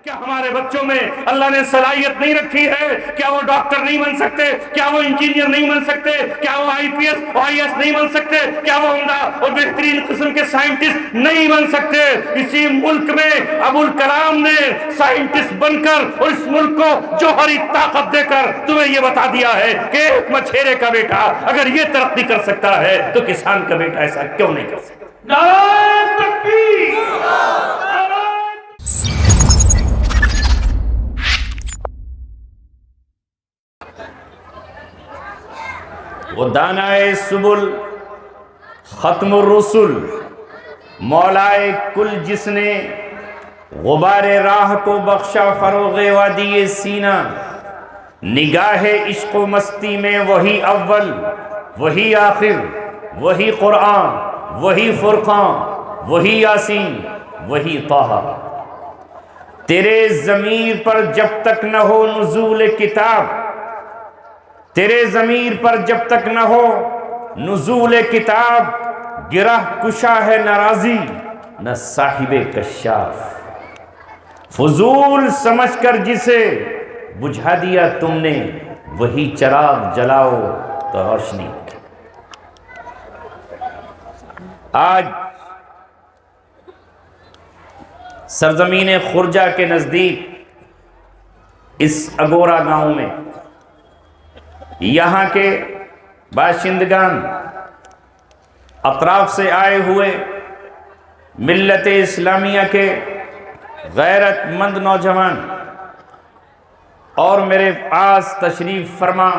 کیا ہمارے بچوں میں اللہ نے صلاحیت نہیں رکھی ہے؟ کیا وہ ڈاکٹر نہیں بن سکتے؟ کیا وہ انجینئر نہیں بن سکتے؟ کیا وہ آئی پی ایس اور آئی ایس نہیں بن سکتے؟ کیا وہ عمدہ اور بہترین قسم کے سائنٹسٹ نہیں بن سکتے؟ اسی ملک میں ابو الکلام نے سائنٹسٹ بن کر اور اس ملک کو جوہری طاقت دے کر تمہیں یہ بتا دیا ہے کہ ایک مچھیرے کا بیٹا اگر یہ ترقی کر سکتا ہے تو کسان کا بیٹا ایسا کیوں نہیں کر سکتا؟ نعرہ تکبیر! وہ دانائے سبل ختم الرسل مولائے کل جس نے غبار راہ کو بخشا فروغ وادی سینہ نگاہ عشق و مستی میں وہی اول وہی آخر وہی قرآن وہی فرقان وہی یاسین وہی طہ تیرے ضمیر پر جب تک نہ ہو نزول کتاب تیرے ضمیر پر جب تک نہ ہو نزول کتاب گرہ کشا ہے ناراضی نہ صاحب کشاف فضول سمجھ کر جسے بجھا دیا تم نے وہی چراغ جلاؤ تو روشنی آج سرزمین خرجہ کے نزدیک اس اگورا گاؤں میں یہاں کے باشندگان اطراف سے آئے ہوئے ملت اسلامیہ کے غیرت مند نوجوان اور میرے پاس تشریف فرما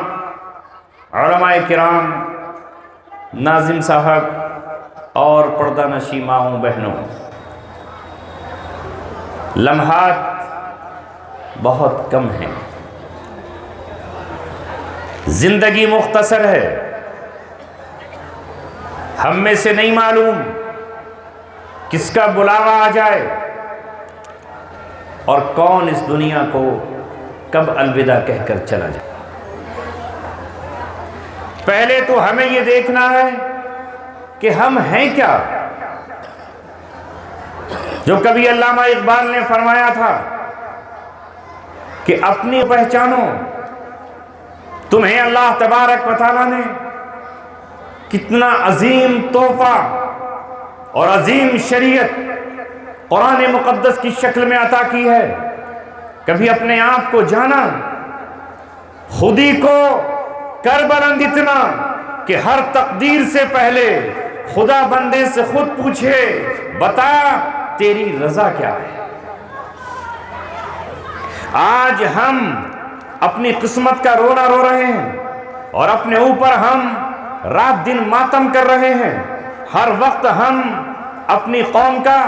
علماء کرام ناظم صاحب اور پردہ نشی ماؤں بہنوں لمحات بہت کم ہیں زندگی مختصر ہے ہم میں سے نہیں معلوم کس کا بلاوا آ جائے اور کون اس دنیا کو کب الوداع کہہ کر چلا جائے پہلے تو ہمیں یہ دیکھنا ہے کہ ہم ہیں کیا جو کبھی علامہ اقبال نے فرمایا تھا کہ اپنی پہچانو تمہیں اللہ تبارک و تعالیٰ نے کتنا عظیم تحفہ اور عظیم شریعت قرآن مقدس کی شکل میں عطا کی ہے کبھی اپنے آپ کو جانا خودی کو کر بلند اتنا کہ ہر تقدیر سے پہلے خدا بندے سے خود پوچھے بتا تیری رضا کیا ہے آج ہم اپنی قسمت کا رونا رو رہے ہیں اور اپنے اوپر ہم رات دن ماتم کر رہے ہیں ہر وقت ہم اپنی قوم کا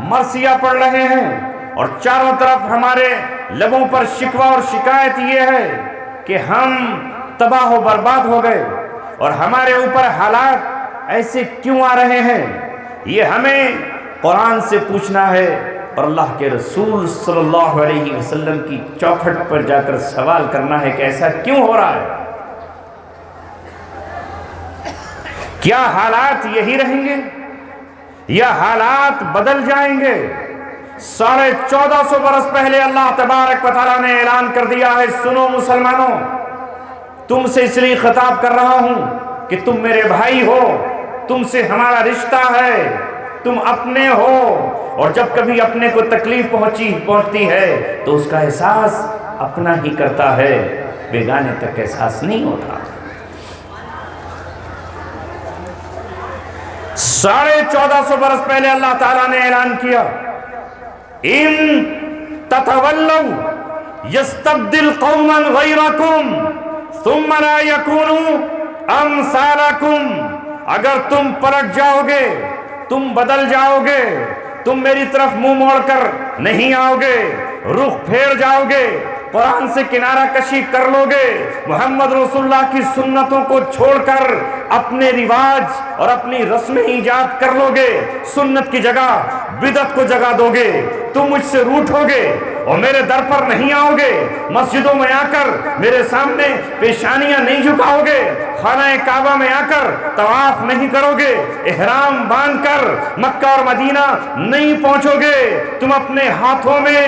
مرثیہ پڑھ رہے ہیں اور چاروں طرف ہمارے لبوں پر شکوہ اور شکایت یہ ہے کہ ہم تباہ و برباد ہو گئے اور ہمارے اوپر حالات ایسے کیوں آ رہے ہیں یہ ہمیں قرآن سے پوچھنا ہے اور اللہ کے رسول صلی اللہ علیہ وسلم کی چوکھٹ پر جا کر سوال کرنا ہے کہ ایسا کیوں ہو رہا ہے کیا حالات یہی رہیں گے یا حالات بدل جائیں گے 1450 برس پہلے اللہ تبارک و تعالیٰ نے اعلان کر دیا ہے سنو مسلمانوں تم سے اس لیے خطاب کر رہا ہوں کہ تم میرے بھائی ہو تم سے ہمارا رشتہ ہے تم اپنے ہو اور جب کبھی اپنے کو تکلیف پہنچتی ہے تو اس کا احساس اپنا ہی کرتا ہے بیگانے تک احساس نہیں ہوتا 1450 برس پہلے اللہ تعالیٰ نے اعلان کیا ان تتولوا یستبدل قوما غیرکم ثم لا یکونوا امثالکم اگر تم پلٹ جاؤ گے تم بدل جاؤ گے تم میری طرف منہ موڑ کر نہیں آؤ گے رخ پھیر جاؤ گے قرآن سے کنارہ کشی کر لو گے محمد رسول اللہ کی سنتوں کو چھوڑ کر اپنے رواج اور اپنی رسم ایجاد کر لو گے سنت کی جگہ بدعت کو جگہ دو گے تم مجھ سے روٹھو گے اور میرے در پر نہیں آؤ گے مسجدوں میں آ کر میرے سامنے پیشانیاں نہیں جھکاؤ گے خانہ کعبہ میں آ کر طواف نہیں کرو گے احرام باندھ کر مکہ اور مدینہ نہیں پہنچو گے تم اپنے ہاتھوں میں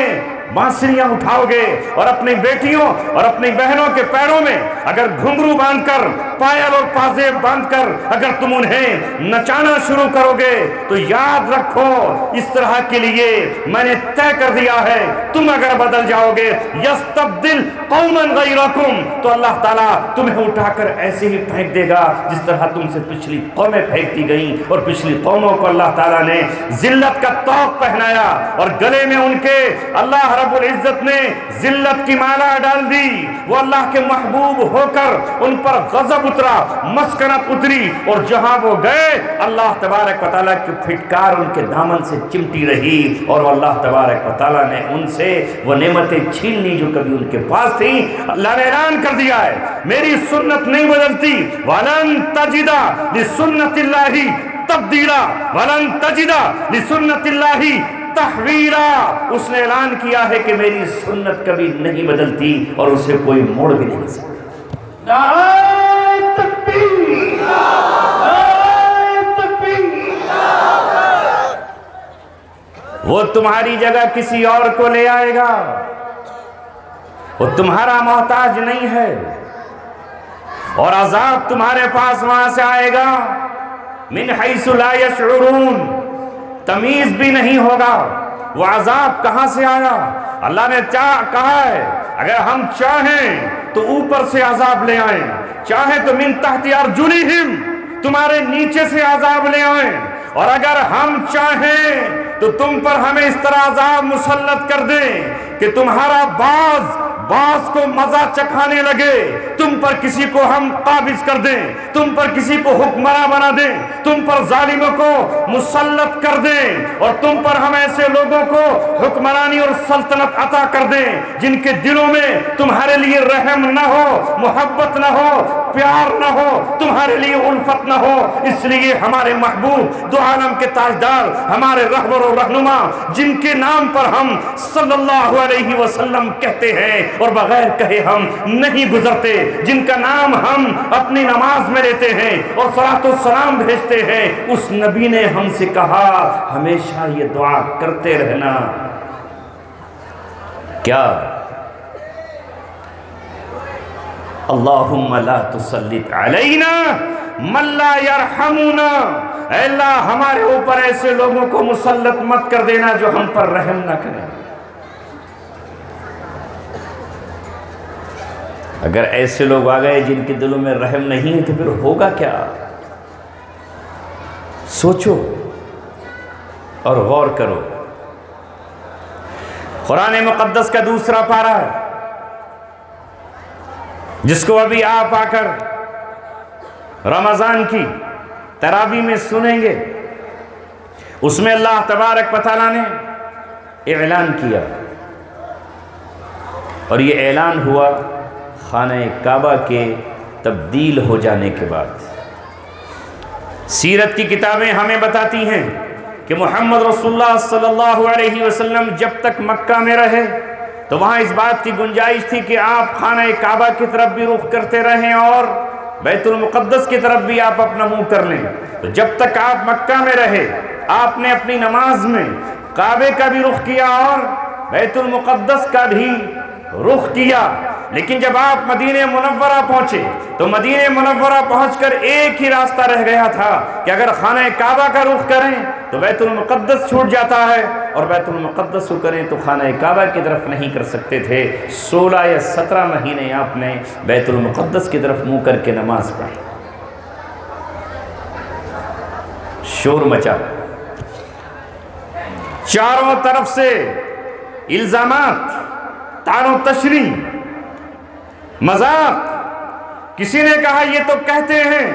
بانسریاں اٹھاؤ گے اور اپنی بیٹیوں اور اپنی بہنوں کے پیروں میں اگر گھنگرو باندھ کر، پائل اور پازیب باندھ کر اگر تم انہیں نچانا شروع کرو گے تو یاد رکھو اس طرح کے لیے میں نے طے کر دیا ہے، تم اگر بدل جاؤ گے یستبدل قوما غیرکم، تو اللہ تعالیٰ تمہیں اٹھا کر ایسے ہی پھینک دے گا جس طرح تم سے پچھلی قومیں پھینکتی گئیں، اور پچھلی قوموں کو اللہ تعالیٰ نے ذلت کا طوق پہنایا اور گلے میں ان کے اللہ رب العزت نے ذلت کی مالا ڈال دی، وہ اللہ کے محبوب ہو کر ان پر غضب اترا، مسکنت اتری، اور جہاں وہ گئے اللہ تبارک و تعالیٰ کی پھٹکار ان کے دامن سے چمٹی رہی، اور اللہ تبارک و تعالیٰ نے ان سے وہ نعمتیں چھین لی جو کبھی ان کے پاس تھیں۔ اللہ نے اعلان کر دیا ہے میری سنت نہیں بدلتی، وَلَن تَجِدَ لِسُنَّتِ اللَّهِ تَبْدِيلًا وَلَن تَجِدَ لِسُنَّتِ اللَّهِ تحویرا۔ اس نے اعلان کیا ہے کہ میری سنت کبھی نہیں بدلتی اور اسے کوئی موڑ بھی نہیں سکتا۔ نعرہ تکبیر، نعرہ تکبیر۔ وہ تمہاری جگہ کسی اور کو لے آئے گا، وہ تمہارا محتاج نہیں ہے، اور عذاب تمہارے پاس وہاں سے آئے گا من حیث لا یشعرون، تمیز بھی نہیں ہوگا وہ عذاب کہاں سے آیا۔ اللہ نے کہا ہے اگر ہم چاہیں تو اوپر سے عذاب لے آئیں، چاہیں تو من تحت ارجلہم، تمہارے نیچے سے عذاب لے آئیں، اور اگر ہم چاہیں تو تم پر ہمیں اس طرح عذاب مسلط کر دیں کہ تمہارا باز کو مزہ چکھانے لگے، تم پر کسی کو ہم قابض کر دیں، تم پر کسی کو حکمراں بنا دیں، تم پر ظالموں کو مسلط کر دیں، اور تم پر ہم ایسے لوگوں کو حکمرانی اور سلطنت عطا کر دیں جن کے دلوں میں تمہارے لیے رحم نہ ہو، محبت نہ ہو، پیار نہ ہو، تمہارے لیے الفت نہ ہو۔ اس لیے ہمارے محبوب دو عالم کے تاجدار، ہمارے رہبر و رہنما، جن کے نام پر ہم صلی اللہ علیہ وسلم کہتے ہیں اور بغیر کہے ہم نہیں گزرتے، جن کا نام ہم اپنی نماز میں لیتے ہیں اور صلاۃ و سلام بھیجتے ہیں، اس نبی نے ہم سے کہا ہمیشہ یہ دعا کرتے رہنا، کیا؟ اللہم لا تسلط علینا من لا یرحمنا، اے اللہ ہمارے اوپر ایسے لوگوں کو مسلط مت کر دینا جو ہم پر رحم نہ کریں۔ اگر ایسے لوگ آ گئے جن کے دلوں میں رحم نہیں ہے تو پھر ہوگا کیا؟ سوچو اور غور کرو۔ قرآن مقدس کا دوسرا پارہ ہے جس کو ابھی آپ آ کر رمضان کی تراویح میں سنیں گے، اس میں اللہ تبارک و تعالیٰ نے اعلان کیا، اور یہ اعلان ہوا خانہ کعبہ کے تبدیل ہو جانے کے بعد۔ سیرت کی کتابیں ہمیں بتاتی ہیں کہ محمد رسول اللہ صلی اللہ علیہ وسلم جب تک مکہ میں رہے تو وہاں اس بات کی گنجائش تھی کہ آپ خانہ کعبہ کی طرف بھی رخ کرتے رہیں اور بیت المقدس کی طرف بھی آپ اپنا منہ کر لیں۔ تو جب تک آپ مکہ میں رہے آپ نے اپنی نماز میں کعبے کا بھی رخ کیا اور بیت المقدس کا بھی رخ کیا، لیکن جب آپ مدینہ منورہ پہنچے تو مدینہ منورہ پہنچ کر ایک ہی راستہ رہ گیا تھا کہ اگر خانہ کعبہ کا رخ کریں تو بیت المقدس چھوٹ جاتا ہے، اور بیت المقدس کو کریں تو خانہ کعبہ کی طرف نہیں کر سکتے تھے۔ 16 یا 17 مہینے آپ نے بیت المقدس کی طرف منہ کر کے نماز پڑھی۔ شور مچا، چاروں طرف سے الزامات، طعن و تشریح، مذاق۔ کسی نے کہا یہ تو کہتے ہیں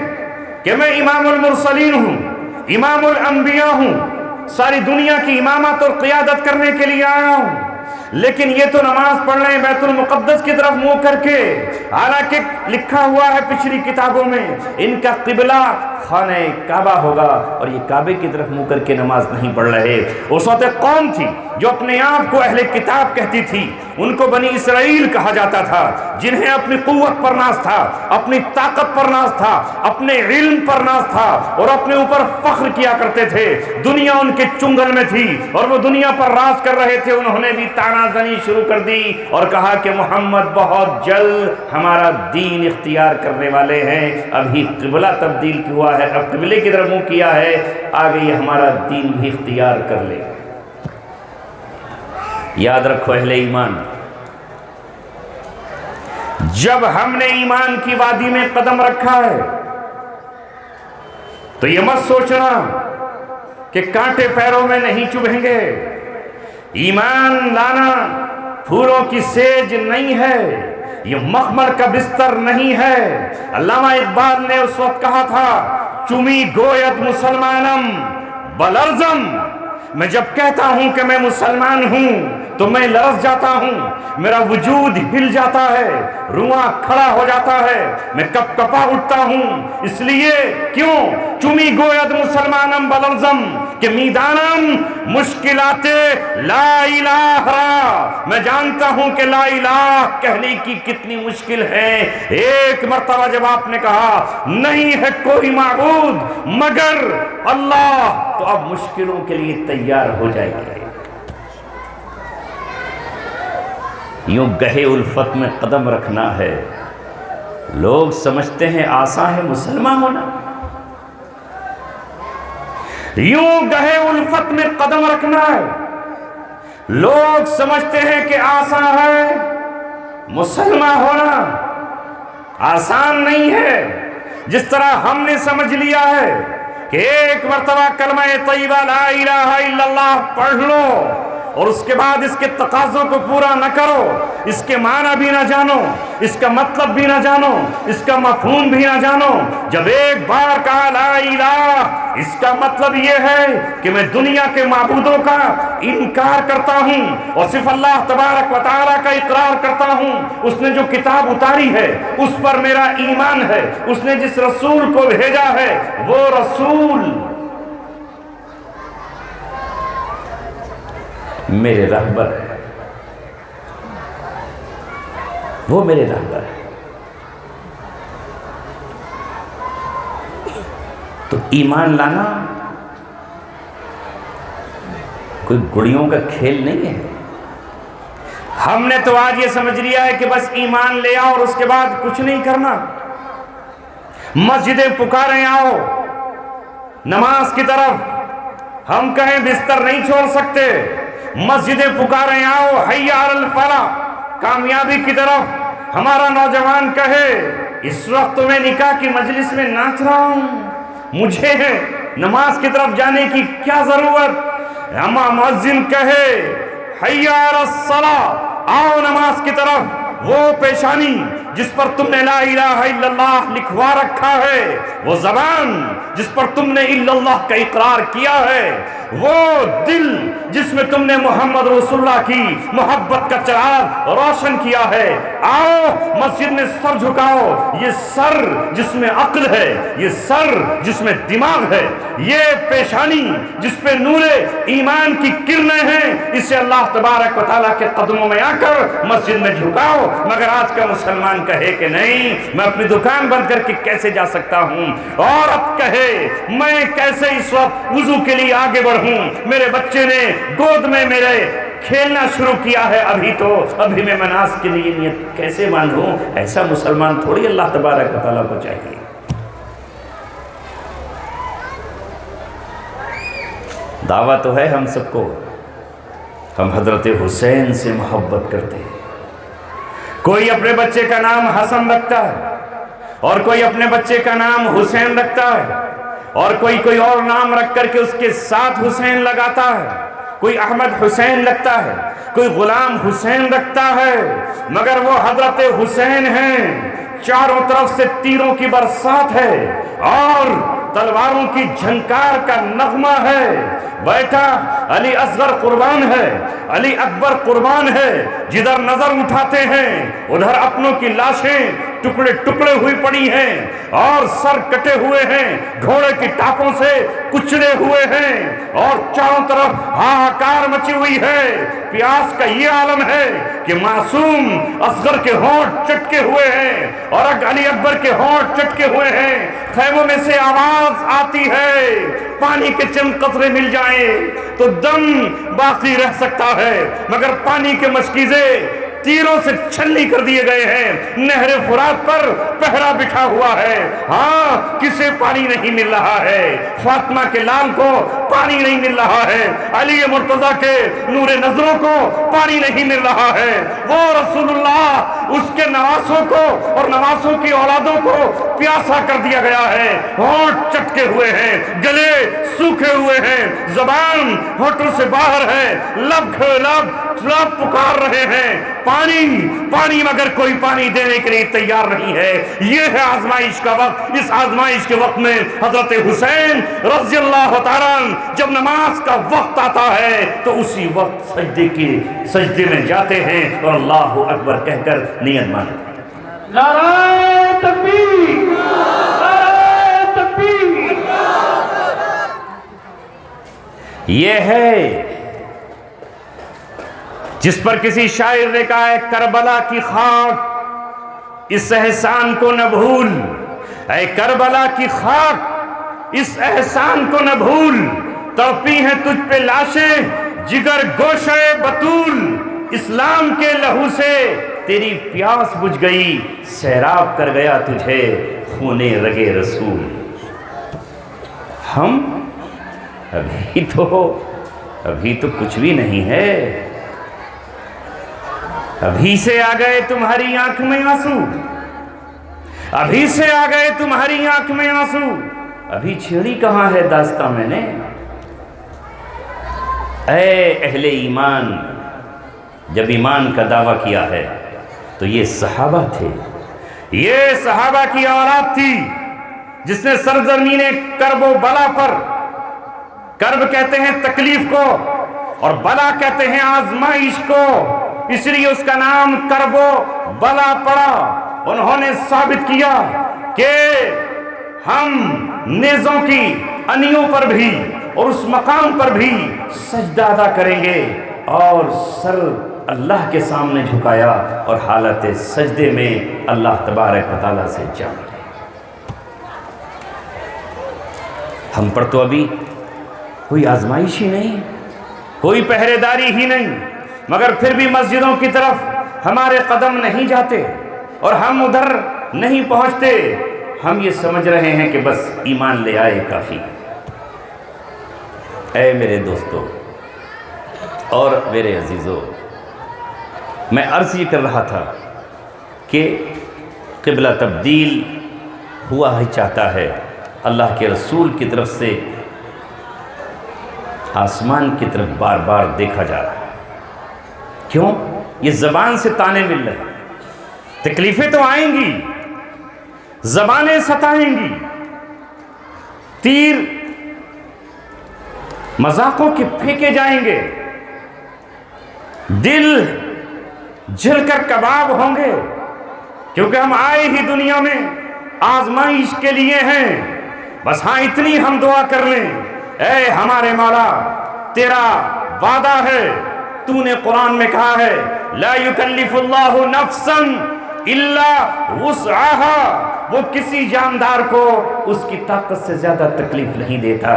کہ میں امام المرسلین ہوں، امام الانبیاء ہوں، ساری دنیا کی امامت اور قیادت کرنے کے لیے آیا ہوں، لیکن یہ تو نماز پڑھ رہے ہیں بیت المقدس کی طرف منہ کر کے، حالانکہ لکھا ہوا ہے پچھلی کتابوں میں ان کا قبلہ خانہ کعبہ ہوگا، اور یہ کعبے کی طرف منہ کر کے نماز نہیں پڑھ رہے۔ اس وقت قوم تھی جو اپنے آپ کو اہل کتاب کہتی تھی، ان کو بنی اسرائیل کہا جاتا تھا، جنہیں اپنی قوت پر ناز تھا، اپنی طاقت پر ناز تھا، اپنے علم پر ناز تھا، اور اپنے اوپر فخر کیا کرتے تھے۔ دنیا ان کے چنگل میں تھی اور وہ دنیا پر راز کر رہے تھے، انہوں نے بھی تانا تنازنی شروع کر دی اور کہا کہ محمد بہت جلد ہمارا دین اختیار کرنے والے ہیں، ابھی قبلہ تبدیل ہوا ہے، اب قبلے کی طرف منہ کیا ہے، آگے یہ ہمارا دین بھی اختیار کر لے گا۔ یاد رکھو اہل ایمان، جب ہم نے ایمان کی وادی میں قدم رکھا ہے تو یہ مت سوچنا کہ کانٹے پیروں میں نہیں چبھیں گے۔ ایمان لانا پھولوں کی سیج نہیں ہے، یہ مخمل کا بستر نہیں ہے۔ علامہ اقبال نے اس وقت کہا تھا، چمی گوید مسلمانم بلرزم، میں جب کہتا ہوں کہ میں مسلمان ہوں تو میں لرز جاتا ہوں، میرا وجود ہل جاتا ہے، رواں کھڑا ہو جاتا ہے، میں کپ کپا اٹھتا ہوں۔ اس لیے کیوں؟ چمی گوید مسلمانم بلرزم، کہ میدانم مشکلات لا الہ را، میں جانتا ہوں کہ لا الہ کہنے کی کتنی مشکل ہے۔ ایک مرتبہ جب آپ نے کہا نہیں ہے کوئی معبود مگر اللہ، تو اب مشکلوں کے لیے تیار ہو جائیے۔ یوں گہے الفت میں قدم رکھنا ہے۔ لوگ سمجھتے ہیں آسان ہے مسلمان ہونا، یوں گہے الفت میں قدم رکھنا ہے۔ لوگ سمجھتے ہیں کہ آسان ہے مسلمان ہونا، آسان نہیں ہے۔ جس طرح ہم نے سمجھ لیا ہے کہ ایک مرتبہ کلمہ طیبہ لا الہ الا اللہ پڑھ لو اور اس کے بعد اس کے تقاضوں کو پورا نہ کرو، اس کے معنی بھی نہ جانو، اس کا مطلب بھی نہ جانو، اس کا مفہوم بھی نہ جانو۔ جب ایک بار کہا لا الہ، اس کا مطلب یہ ہے کہ میں دنیا کے معبودوں کا انکار کرتا ہوں اور صرف اللہ تبارک و تعالیٰ کا اقرار کرتا ہوں۔ اس نے جو کتاب اتاری ہے اس پر میرا ایمان ہے، اس نے جس رسول کو بھیجا ہے وہ رسول میرے رہبر ہے، وہ میرے رہبر ہے۔ تو ایمان لانا کوئی گڑیوں کا کھیل نہیں ہے۔ ہم نے تو آج یہ سمجھ لیا ہے کہ بس ایمان لے آؤ اور اس کے بعد کچھ نہیں کرنا۔ مسجدیں پکاریں آؤ نماز کی طرف، ہم کہیں بستر نہیں چھوڑ سکتے۔ مسجدیں پکاریں آؤ حی علی الفلاح، کامیابی کی طرف۔ ہمارا نوجوان کہے اس وقت تو میں نکاح کی مجلس میں ناچ رہا ہوں، مجھے نماز کی طرف جانے کی کیا ضرورت؟ اما مؤذن کہے حی علی الصلاۃ، آؤ نماز کی طرف۔ وہ پیشانی جس پر تم نے لا الہ الا اللہ لکھوا رکھا ہے، وہ زبان جس پر تم نے الا اللہ کا اقرار کیا ہے، وہ دل جس میں تم نے محمد رسول اللہ کی محبت کا چراغ روشن کیا ہے، آؤ مسجد میں سر جھکاؤ۔ یہ سر جس میں عقل ہے، یہ سر جس میں دماغ ہے، یہ پیشانی جس پہ نور ایمان کی کرنیں ہیں، اسے اللہ تبارک و تعالیٰ کے قدموں میں آ کر مسجد میں جھکاؤ۔ مگر آج کا مسلمان کہے کہ نہیں، میں اپنی دکان بند کر کے کیسے جا سکتا ہوں، اور اب کہے میں کیسے اس وقت وضو کے لیے آگے بڑھوں، میرے بچے نے گود میں میرے کھیلنا شروع کیا ہے، ابھی میں نماز کے لیے نیت کیسے باندھوں؟ ایسا مسلمان تھوڑی اللہ تبارک و تعالیٰ کو چاہیے۔ دعویٰ تو ہے ہم سب کو، ہم حضرت حسین سے محبت کرتے ہیں۔ کوئی اپنے بچے کا نام حسن رکھتا ہے اور کوئی اپنے بچے کا نام حسین رکھتا ہے، اور کوئی اور نام رکھ کر کے اس کے ساتھ حسین لگاتا ہے۔ کوئی احمد حسین رکھتا ہے، کوئی غلام حسین رکھتا ہے، مگر وہ حضرت حسین ہیں۔ چاروں طرف سے تیروں کی برسات ہے اور تلواروں کی جھنکار کا نغمہ ہے۔ بیٹا علی اصغر قربان ہے، علی اکبر قربان ہے، جدھر نظر اٹھاتے ہیں ادھر اپنوں کی لاشیں ٹکڑے ٹکڑے ہوئی پڑی ہیں اور سر کٹے ہوئے ہیں، گھوڑے کی ٹاپوں سے کچلے ہوئے ہیں اور چاروں طرف ہاہاکار مچی ہوئی ہے۔ پیاس کا یہ عالم ہے کہ معصوم اصغر کے ہونٹ چٹکے ہوئے ہیں اور علی اکبر کے ہونٹ چٹکے ہوئے ہیں۔ خیموں میں سے آواز آتی ہے، پانی کے چند قطرے مل جائیں تو دم باقی رہ سکتا ہے، مگر پانی کے مشکیزے تیروں سے چھلنی کر دیے گئے ہیں۔ نہر فرات پر پہرا بٹھا ہوا ہے، ہاں کسے پانی نہیں مل رہا ہے؟ فاطمہ کے لال کو پانی نہیں مل رہا ہے، علی مرتضیٰ کے نور نظروں کو پانی نہیں مل رہا ہے۔ وہ رسول اللہ اس کے نواسوں کو اور نواسوں کی اولادوں کو پیاسا کر دیا گیا ہے، ہونٹ چٹکے ہوئے ہیں، گلے سوکھے ہوئے ہیں، زبان ہونٹوں سے باہر ہے، لب پکار رہے ہیں پانی پانی، مگر کوئی پانی دینے کے لیے تیار نہیں ہے۔ یہ ہے آزمائش کا وقت۔ اس آزمائش کے وقت میں حضرت حسین رضی اللہ تعالیٰ جب نماز کا وقت آتا ہے تو اسی وقت سجدے میں جاتے ہیں اور اللہ اکبر کہہ کر نیت مانتے ہیں۔ نعرہ تکبیر، نعرہ تکبیر۔ یہ ہے جس پر کسی شاعر نے کہا ہے، کربلا کی خاک اس احسان کو نہ بھول، اے کربلا کی خاک اس احسان کو نہ بھول، تڑپی ہیں تجھ پہ لاشیں جگر گوشے بطول، اسلام کے لہو سے تیری پیاس بجھ گئی، سیراب کر گیا تجھے خونے رگے رسول۔ ہم ابھی تو کچھ بھی نہیں ہے، ابھی سے آ گئے تمہاری آنکھ میں آنسو، ابھی سے آ گئے تمہاری آنکھ میں آنسو، ابھی چھیڑی کہاں ہے داستاں میں نے۔ اے اہل ایمان، جب ایمان کا دعویٰ کیا ہے تو یہ صحابہ تھے، یہ صحابہ کی اولاد تھی جس نے سرزمین کرب و بلا پر، کرب کہتے ہیں تکلیف کو اور بلا کہتے ہیں آزمائش کو، اس لیے اس کا نام کرب و بلا پڑا۔ انہوں نے ثابت کیا کہ ہم نیزوں کی انیوں پر بھی اور اس مقام پر بھی سجدہ ادا کریں گے، اور سر اللہ کے سامنے جھکایا اور حالت سجدے میں اللہ تبارک و تعالیٰ سے جا ملے۔ ہم پر تو ابھی کوئی آزمائش ہی نہیں، کوئی پہرے داری ہی نہیں، مگر پھر بھی مسجدوں کی طرف ہمارے قدم نہیں جاتے اور ہم ادھر نہیں پہنچتے۔ ہم یہ سمجھ رہے ہیں کہ بس ایمان لے آئے کافی۔ اے میرے دوستو اور میرے عزیزو، میں عرض یہ کر رہا تھا کہ قبلہ تبدیل ہوا ہی چاہتا ہے، اللہ کے رسول کی طرف سے آسمان کی طرف بار بار دیکھا جا رہا ہے۔ کیوں؟ یہ زبان سے تانے مل رہے ہیں، تکلیفیں تو آئیں گی، زبانیں ستائیں گی، تیر مذاقوں کے پھینکے جائیں گے، دل جل کر کباب ہوں گے، کیونکہ ہم آئے ہی دنیا میں آزمائش کے لیے ہیں۔ بس ہاں اتنی ہم دعا کر لیں، اے ہمارے مولا تیرا وعدہ ہے، تو نے قرآن میں کہا ہے لا یکلف اللہ نفسا الا وسعها، وہ کسی جاندار کو اس کی طاقت سے زیادہ تکلیف نہیں دیتا۔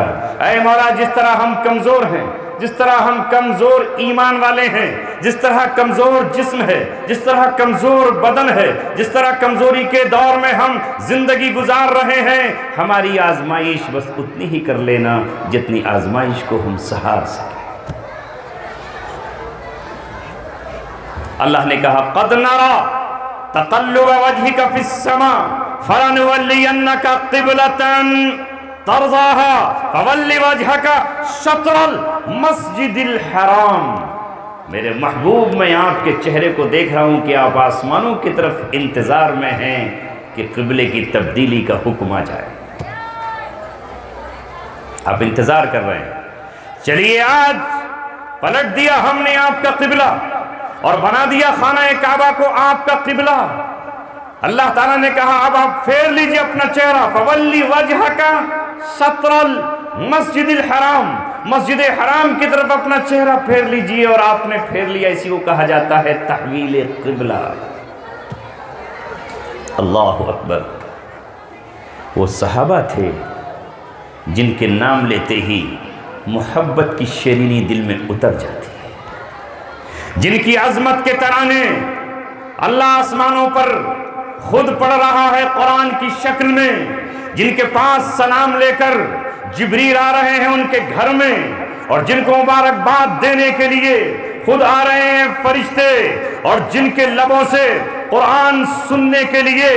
اے مولا جس طرح ہم کمزور ہیں، جس طرح ہم کمزور ایمان والے ہیں، جس طرح کمزور جسم ہے، جس طرح کمزور بدن ہے، جس طرح کمزوری کے دور میں ہم زندگی گزار رہے ہیں، ہماری آزمائش بس اتنی ہی کر لینا جتنی آزمائش کو ہم سہار سکیں۔ اللہ نے کہا قد نرى تقلب وجهك في السماء فلنولينك قبلة ترضاها فول وجهك شطر المسجد الحرام۔ میرے محبوب، میں آپ کے چہرے کو دیکھ رہا ہوں کہ آپ آسمانوں کی طرف انتظار میں ہیں کہ قبلے کی تبدیلی کا حکم آ جائے۔ آپ انتظار کر رہے ہیں، چلیے آج پلٹ دیا ہم نے آپ کا قبلہ اور بنا دیا خانہ کعبہ کو آپ کا قبلہ۔ اللہ تعالیٰ نے کہا اب آپ پھیر لیجئے اپنا چہرہ، فولی وجہک شطر المسجد الحرام، مسجد حرام کی طرف اپنا چہرہ پھیر لیجئے، اور آپ نے پھیر لیا، اسی کو کہا جاتا ہے تحویل قبلہ۔ اللہ اکبر۔ وہ صحابہ تھے جن کے نام لیتے ہی محبت کی شیرینی دل میں اتر جاتی ہے، جن کی عظمت کے ترانے اللہ آسمانوں پر خود پڑھ رہا ہے قرآن کی شکل میں، جن کے پاس سلام لے کر جبریل آ رہے ہیں ان کے گھر میں، اور جن کو مبارکباد دینے کے لیے خود آ رہے ہیں فرشتے، اور جن کے لبوں سے قرآن سننے کے لیے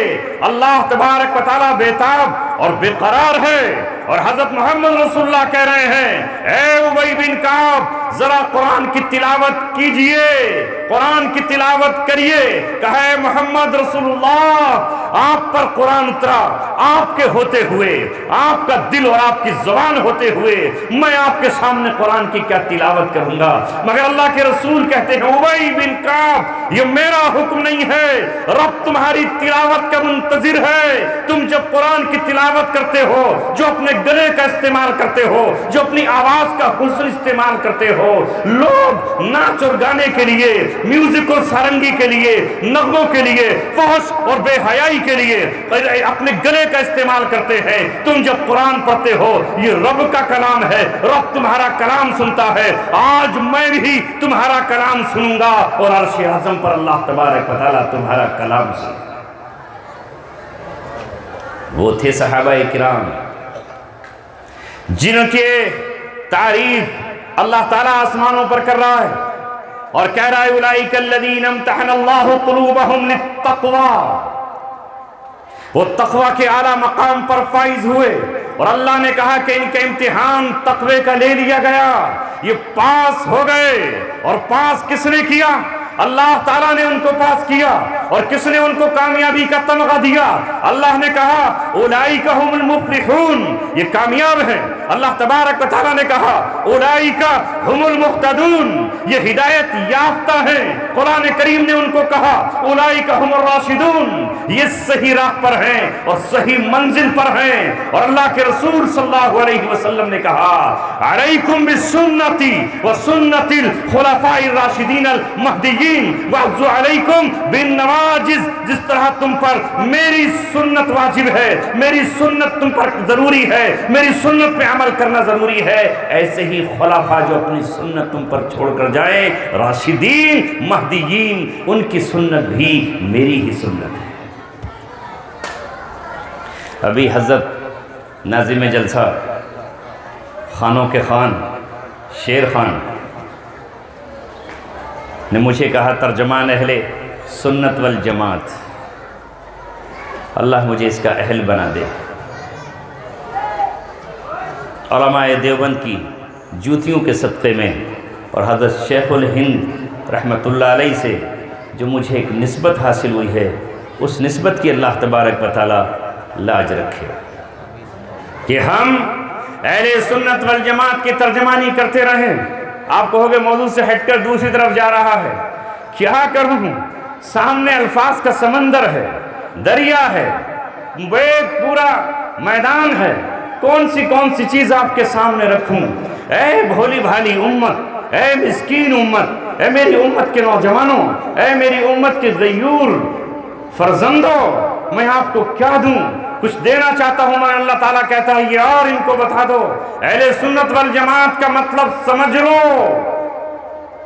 اللہ تبارک و تعالیٰ بیتاب اور بے قرار ہے، اور حضرت محمد رسول اللہ کہہ رہے ہیں اے ابی بن کعب ذرا قرآن کی تلاوت کیجئے، قرآن کی تلاوت کریے۔ کہے محمد رسول اللہ آپ پر قرآن اترا، آپ کے ہوتے ہوئے، آپ کا دل اور آپ کی زبان ہوتے ہوئے میں آپ کے سامنے قرآن کی کیا تلاوت کروں گا؟ مگر اللہ کے رسول کہتے ہیں ابی بن کعب یہ میرا حکم نہیں ہے، رب تمہاری تلاوت کا منتظر ہے۔ تم جب قرآن کی تلاوت کرتے ہو، جو اپنے گلے کا استعمال کرتے ہو، جو اپنی آواز کا حسن استعمال کرتے ہو، لوگ ناچ اور گانے کے لیے، میوزک اور سارنگی کے لیے، نغموں کے لیے، فحش اور بے حیائی کے لیے اپنے گلے کا استعمال کرتے ہیں، تم جب قرآن پڑھتے ہو یہ رب کا کلام ہے، رب تمہارا کلام سنتا ہے۔ آج میں بھی تمہارا کلام سنوں گا، اور عرش اعظم پر اللہ تبارک و تعالیٰ تمہارا کلام سنوں گا۔ وہ تھے صحابہ کرام جن کے تعریف اللہ تعالیٰ آسمانوں پر کر رہا ہے اور کہہ رہا ہے اولئک الذین امتحن اللہ قلوبہم للتقوی، وہ تقوی کے اعلیٰ مقام پر فائز ہوئے، اور اللہ نے کہا کہ ان کا امتحان تقوی کا لے لیا گیا، یہ پاس ہو گئے۔ اور پاس کس نے کیا؟ اللہ تعالیٰ نے ان کو پاس کیا، اور کس نے ان کو کامیابی کا تمغہ دیا؟ اللہ نے کہا اولئک ھم المفلحون، یہ کامیاب ہیں۔ اللہ تبارک و تعالیٰ نے کہا اولئک ھم المہتدون، یہ ہدایت یافتہ ہیں۔ قرآن کریم نے ان کو کہا اولئک ھم الراشدون، یہ صحیح راہ پر ہیں اور صحیح منزل پر ہیں۔ اور اللہ کے رسول صلی اللہ علیہ وسلم نے کہا علیکم بسنتی وسنت الخلفاء الراشدین المہدیین وَعْضُ عَلَيْكُمْ بِالنَّوَاجِزِ، جس طرح تم پر میری سنت واجب ہے، میری سنت تم پر ضروری ہے، میری سنت پہ عمل کرنا ضروری ہے، ایسے ہی خلفاء جو اپنی سنت تم پر چھوڑ کر جائیں، راشدین مہدیین، ان کی سنت بھی میری ہی سنت ہے۔ ابھی حضرت ناظم جلسہ خانوں کے خان شیر خان نے مجھے کہا ترجمان اہل سنت والجماعت، اللہ مجھے اس کا اہل بنا دے۔ علماء دیوبند کی جوتیوں کے صدقے میں اور حضرت شیخ الہند رحمۃ اللہ علیہ سے جو مجھے ایک نسبت حاصل ہوئی ہے، اس نسبت کی اللہ تبارک و تعالیٰ لاج رکھے کہ ہم اہل سنت والجماعت کی ترجمانی کرتے رہیں۔ آپ کہو گے موضوع سے ہٹ کر دوسری طرف جا رہا ہے، کیا کروں؟ سامنے الفاظ کا سمندر ہے، دریا ہے، ایک پورا میدان ہے، کون سی چیز آپ کے سامنے رکھوں؟ اے بھولی بھالی امت، اے مسکین امت، اے میری امت کے نوجوانوں، اے میری امت کے غیور فرزندوں، میں آپ کو کیا دوں؟ کچھ دینا چاہتا ہوں میں۔ اللہ تعالیٰ کہتا ہے یہ اور ان کو بتا دو، اہل سنت والجماعت کا مطلب سمجھ لو۔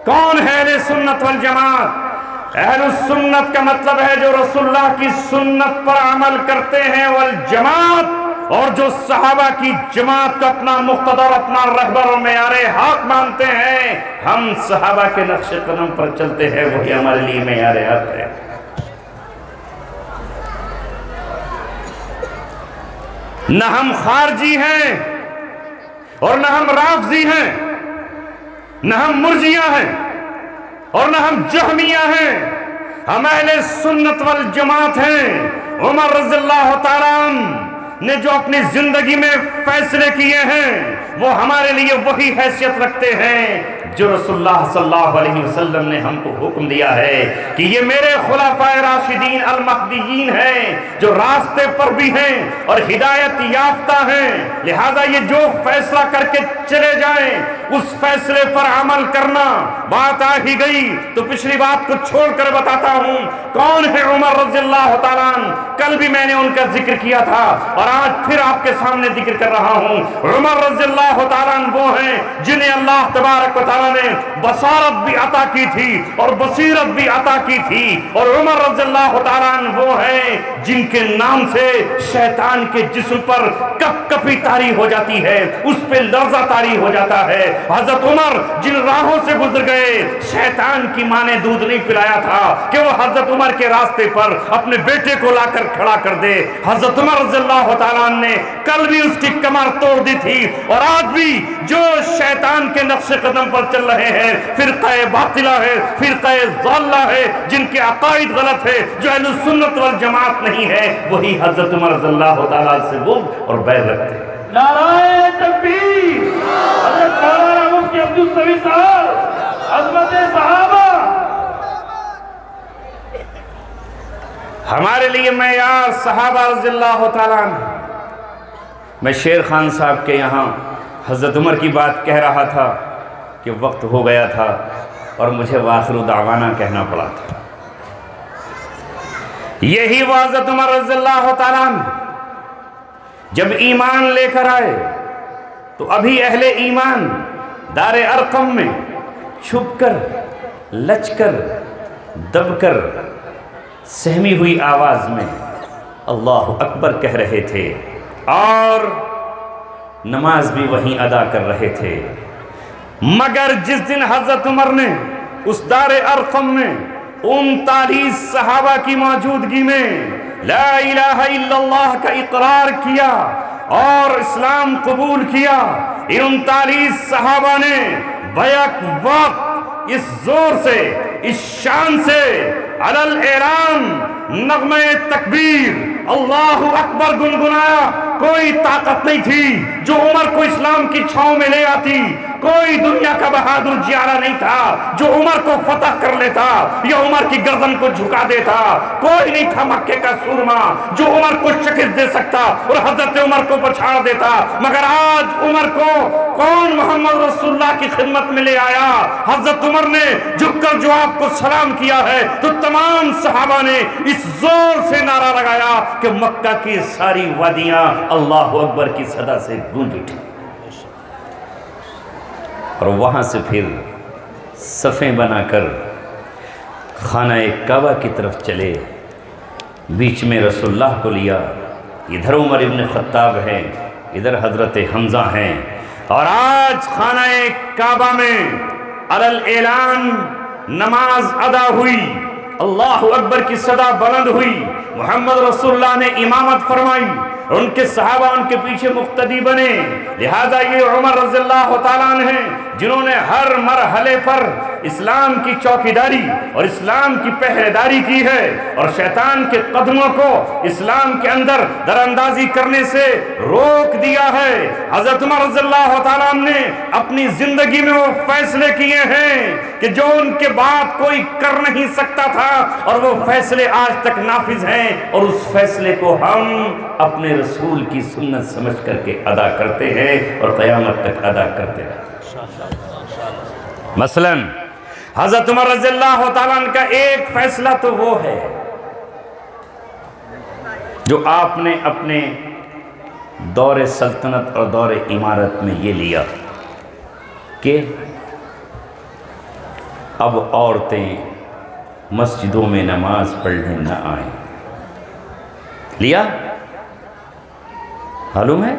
کون ہے اہل سنت والجماعت؟ اہل السنت کا مطلب ہے جو رسول اللہ کی سنت پر عمل کرتے ہیں، والجماعت، اور جو صحابہ کی جماعت کا اپنا مقتدر، اپنا رہبر اور معیار حق مانتے ہیں۔ ہم صحابہ کے نقش قدم پر چلتے ہیں، وہی ہمارے لیے معیار حق ہے۔ نہ ہم خارجی ہیں اور نہ ہم رافضی ہیں، نہ ہم مرجیہ ہیں اور نہ ہم جہمیہ ہیں، ہم اہل سنت والجماعت ہیں۔ عمر رضی اللہ تعالیٰ عنہ نے جو اپنی زندگی میں فیصلے کیے ہیں وہ ہمارے لیے وہی حیثیت رکھتے ہیں جو رسول اللہ صلی اللہ علیہ وسلم نے ہم کو حکم دیا ہے کہ یہ میرے خلفائے راشدین المہدیین ہیں جو راستے پر بھی ہیں اور ہدایت یافتہ ہیں، لہذا یہ جو فیصلہ کر کے چلے جائیں اس فیصلے پر عمل کرنا۔ بات آ ہی گئی تو پچھلی بات کو چھوڑ کر بتاتا ہوں کون ہے عمر رضی اللہ تعالیٰ عنہ۔ کل بھی میں نے ان کا ذکر کیا تھا اور آج پھر آپ کے سامنے ذکر کر رہا ہوں۔ عمر رضی اللہ تعالیٰ عنہ وہ ہیں جنہیں اللہ تبارک و تعالیٰ نے بصارت بھی عطا کی تھی اور بصیرت بھی عطا کی تھی، اور عمر رضی اللہ تعالیٰ عنہ وہ ہیں جن کے نام سے شیطان کے جسم پر کپ کپی طاری ہو جاتی ہے، اس پہ لرزہ طاری ہو جاتا ہے۔ حضرت عمر جن راہوں سے گزر گئے، شیطان کی ماں نے دودھ نہیں پلایا تھا کہ وہ حضرت عمر کے راستے پر اپنے بیٹے کو لا کر کھڑا کر دے۔ حضرت عمر رضی اللہ تعالیٰ عنہ نے کل بھی اس کی کمر توڑ دی تھی، اور آج بھی جو شیطان کے نقش قدم پر چل رہے ہیں، فرقہ باطلہ ہے، فرقہ ضالہ ہے، جن کے عقائد غلط ہے، جو اہل سنت والجماعت نہیں ہے، وہی حضرت عمر رضی اللہ تعالیٰ سے بغض اور بیع رکھتے ہیں۔ نعرہ تکبیر، حضرت مولانا مفتی عبدالسمیع صاحب، عظمت صحابہ۔ ہمارے لیے معیار صحابہ رضی اللہ تعالیٰ عنہ۔ میں شیر خان صاحب کے یہاں حضرت عمر کی بات کہہ رہا تھا کہ وقت ہو گیا تھا اور مجھے وآخر دعوانا کہنا پڑا تھا۔ یہی وہ حضرت عمر رضی اللہ تعالیٰ عنہ جب ایمان لے کر آئے تو ابھی اہل ایمان دار ارقم میں چھپ کر، لچ کر، دب کر، سہمی ہوئی آواز میں اللہ اکبر کہہ رہے تھے اور نماز بھی وہیں ادا کر رہے تھے۔ مگر جس دن حضرت عمر نے اس دار ارقم میں 39 صحابہ کی موجودگی میں لا الہ الا اللہ کا اقرار کیا اور اسلام قبول کیا، 39 صحابہ نے بیک وقت اس زور سے، اس شان سے علل اعلان نغمہ تکبیر اللہ اکبر گنگنایا۔ کوئی طاقت نہیں تھی جو عمر کو اسلام کی چھاؤں میں لے آتی، کوئی دنیا کا بہادر جیارہ نہیں تھا جو عمر کو فتح کر لیتا یا عمر کی گردن کو جھکا دیتا، کوئی نہیں تھا مکے کا سورما جو عمر کو شکست دے سکتا اور حضرت عمر کو پچھاڑ دیتا۔ مگر آج عمر کو کون محمد رسول اللہ کی خدمت میں لے آیا؟ حضرت عمر نے جھک کر جو آپ کو سلام کیا ہے تو تمام صحابہ نے اس زور سے نعرہ لگایا کہ مکہ کی ساری وادیاں اللہ اکبر کی صدا سے گونج اٹھی، اور وہاں سے پھر صفیں بنا کر خانہ کعبہ کی طرف چلے، بیچ میں رسول اللہ کو لیا، ادھر عمر ابن خطاب ہیں، ادھر حضرت حمزہ ہیں، اور آج خانہ کعبہ میں علل اعلان نماز ادا ہوئی، اللہ اکبر کی صدا بلند ہوئی، محمد رسول اللہ نے امامت فرمائی، ان کے صحابہ ان کے پیچھے مقتدی بنے۔ لہذا یہ عمر رضی اللہ تعالیٰ عنہ ہیں جنہوں نے ہر مرحلے پر اسلام کی چوکیداری اور اسلام کی پہرے داری کی ہے اور شیطان کے قدموں کو اسلام کے اندر دراندازی کرنے سے روک دیا ہے۔ حضرت عمر رضی اللہ تعالیٰ عنہ نے اپنی زندگی میں وہ فیصلے کیے ہیں کہ جو ان کے بعد کوئی کر نہیں سکتا تھا، اور وہ فیصلے آج تک نافذ ہیں، اور اس فیصلے کو ہم اپنے رسول کی سنت سمجھ کر کے ادا کرتے ہیں اور قیامت تک ادا کرتے رہتے ہیں۔ مثلا حضرت عمر رضی اللہ تعالیٰ عنہ کا ایک فیصلہ تو وہ ہے جو آپ نے اپنے دور سلطنت اور دور امارت میں یہ لیا کہ اب عورتیں مسجدوں میں نماز پڑھنے نہ آئیں۔ لیا؟ معلوم ہے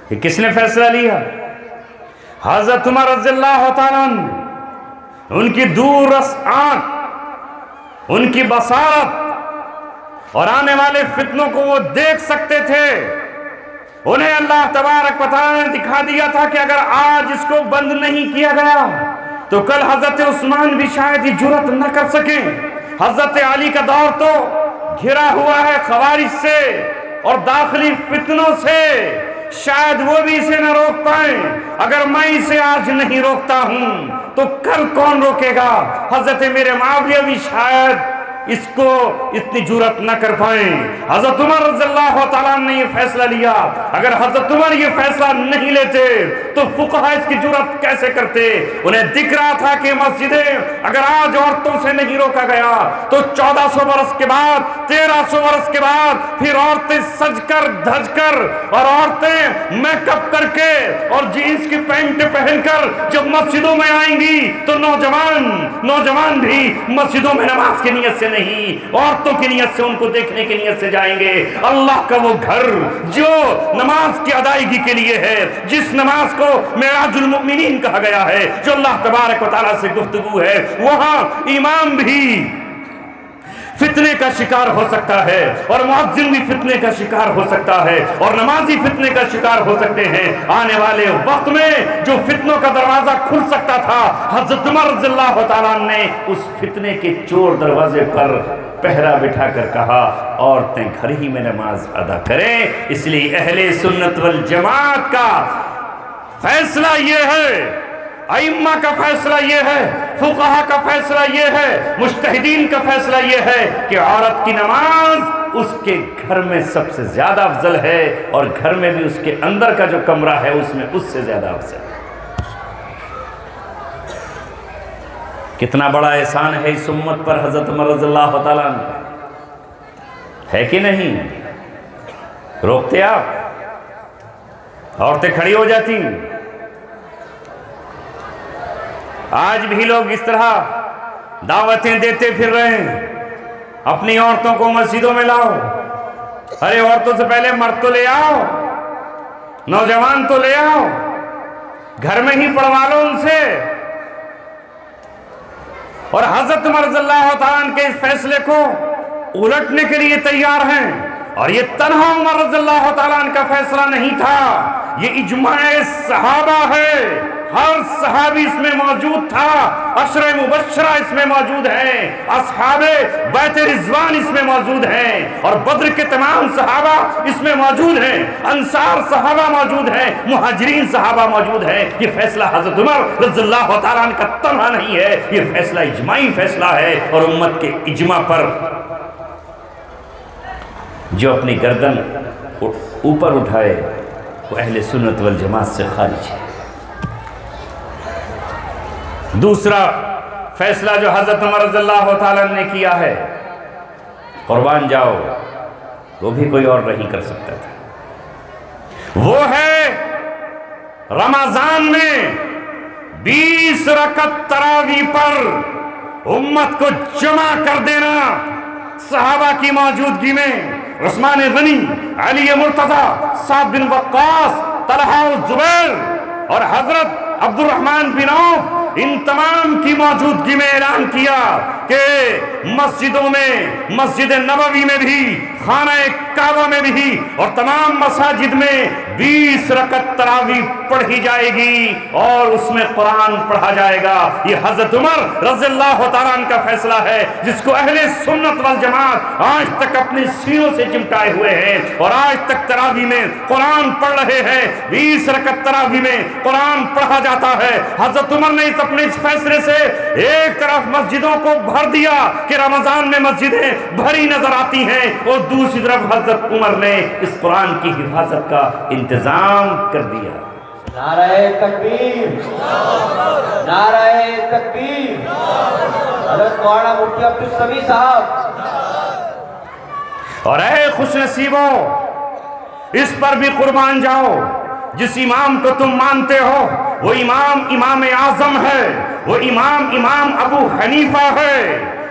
کہ کس نے فیصلہ لیا؟ حضرت عمر رضی اللہ تعالیٰ عنہ، ان کی دور رس آنکھ، ان کی بصارت اور آنے والے فتنوں کو وہ دیکھ سکتے تھے۔ انہیں اللہ تبارک و تعالیٰ نے دکھا دیا تھا کہ اگر آج اس کو بند نہیں کیا گیا تو کل حضرت عثمان بھی شاید ہی جرأت نہ کر سکیں۔ حضرت علی کا دور تو گھرا ہوا ہے خوارج سے اور داخلی فتنوں سے، شاید وہ بھی اسے نہ روک پائیں. اگر میں اسے آج نہیں روکتا ہوں تو کل کون روکے گا؟ حضرت میرے معاویہ بھی شاید اس کو اتنی جرأت نہ کر پائیں. حضرت عمر رضی اللہ تعالیٰ نے یہ فیصلہ لیا. اگر حضرت عمر یہ فیصلہ نہیں لیتے تو فقہاء اس کی جرأت کیسے کرتے؟ انہیں دکھ رہا تھا کہ مسجدیں اگر آج عورتوں سے نہیں روکا گیا تو 1400 برس کے بعد، 1300 برس کے بعد پھر عورتیں سج کر دھج کر اور عورتیں میک اپ کر کے اور جینس کی پینٹ پہن کر جب مسجدوں میں آئیں گی تو نوجوان بھی مسجدوں میں نماز کی نیت سے نہیں، عورتوں کی نیت سے ان کو دیکھنے کی نیت سے جائیں گے. اللہ کا وہ گھر جو نماز کی ادائیگی کے لیے ہے، جس نماز کو معراج المؤمنین کہا گیا ہے، جو اللہ تبارک و تعالیٰ سے گفتگو ہے، وہاں امام بھی فتنے کا شکار ہو سکتا ہے اور مؤذن بھی فتنے کا شکار ہو سکتا ہے اور نمازی فتنے کا شکار ہو سکتے ہیں. آنے والے وقت میں جو فتنوں کا دروازہ کھل سکتا تھا، حضرت عمر رضی اللہ تعالیٰ نے اس فتنے کے چور دروازے پر پہرا بٹھا کر کہا عورتیں گھر ہی میں نماز ادا کریں. اس لیے اہل سنت والجماعت کا فیصلہ یہ ہے، ائمہ کا فیصلہ یہ ہے، فقہاء کا فیصلہ یہ ہے، مجتہدین کا فیصلہ یہ ہے کہ عورت کی نماز اس کے گھر میں سب سے زیادہ افضل ہے اور گھر میں بھی اس کے اندر کا جو کمرہ ہے اس میں اس سے زیادہ افضل ہے. کتنا بڑا احسان ہے اس امت پر حضرت عمر رضی اللہ تعالیٰ عنہ، ہے کہ نہیں؟ روکتے آپ؟ عورتیں کھڑی ہو جاتی. آج بھی لوگ اس طرح دعوتیں دیتے پھر رہے ہیں، اپنی عورتوں کو مسجدوں میں لاؤ. ارے عورتوں سے پہلے مرد تو لے آؤ، نوجوان تو لے آؤ، گھر میں ہی پڑھوا لو ان سے. اور حضرت عمر رضی اللہ تعالیٰ عنہ کے اس فیصلے کو الٹنے کے لیے تیار ہیں. اور یہ تنہا عمر رضی اللہ تعالیٰ عنہ کا فیصلہ نہیں تھا، یہ اجماع صحابہ ہے. ہر صحابی اس میں موجود تھا، عشرہ مبشرہ اس میں موجود ہیں، اصحاب بیت رضوان اس میں موجود ہیں، اور بدر کے تمام صحابہ اس میں موجود ہیں، انصار صحابہ موجود ہیں، مہاجرین صحابہ موجود ہیں. یہ فیصلہ حضرت عمر رضی اللہ تعالیٰ عنہ کا تنہا نہیں ہے، یہ فیصلہ اجماعی فیصلہ ہے. اور امت کے اجماع پر جو اپنی گردن اوپر اٹھائے وہ اہل سنت والجماعت سے خارج ہے. دوسرا فیصلہ جو حضرت عمر رضی اللہ تعالیٰ نے کیا ہے، قربان جاؤ، وہ بھی کوئی اور نہیں کر سکتا تھا. وہ ہے رمضان میں 20 رکعت تراویح پر امت کو جمع کر دینا، صحابہ کی موجودگی میں. عثمان غنی، علی مرتضیٰ، سعد بن وقاص، طلحہ زبیر اور حضرت عبد الرحمن بن عوف، ان تمام کی موجودگی میں اعلان کیا کہ مسجدوں میں، مسجد نبوی میں بھی، خانہ کعبہ میں بھی اور تمام مساجد میں 20 رکعت تراویح پڑھی جائے گی اور اس میں قرآن پڑھا جائے گا. یہ حضرت عمر رضی اللہ تعالیٰ عنہ کا فیصلہ ہے جس کو اہل سنت والجماعت آج تک اپنے سینوں سے چمٹائے ہوئے ہیں اور آج تک تراویح میں قرآن پڑھ رہے ہیں. 20 رکعت تراویح میں قرآن پڑھا جاتا ہے. حضرت عمر نے اپنے اس فیصلے سے ایک طرف مسجدوں کو بھر دیا کہ رمضان میں مسجدیں بھری نظر آتی ہیں اور دوسری طرف حضرت عمر نے اس قرآن کی حفاظت کا انتظام کر دیا. نعرہ تکبیر، نعرہ تکبیر. حضرت مولانا مفتی عبدالسمیع صاحب. اور اے خوش نصیبوں، اس پر بھی قربان جاؤ. جس امام کو تم مانتے ہو وہ امام اعظم ہے، وہ امام ابو حنیفہ ہے.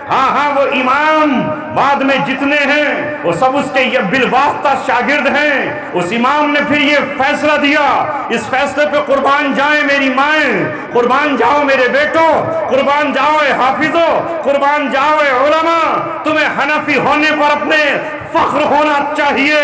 ہاں وہ امام بعد میں جتنے ہیں وہ سب اس کے یہ بالواسطہ شاگرد ہیں. اس امام نے پھر یہ فیصلہ دیا، اس فیصلے پہ قربان جائیں میری مائیں، قربان جاؤ میرے بیٹوں، قربان جاؤ اے حافظوں، قربان جاؤ اے علماء. تمہیں حنفی ہونے پر اپنے فخر ہونا چاہیے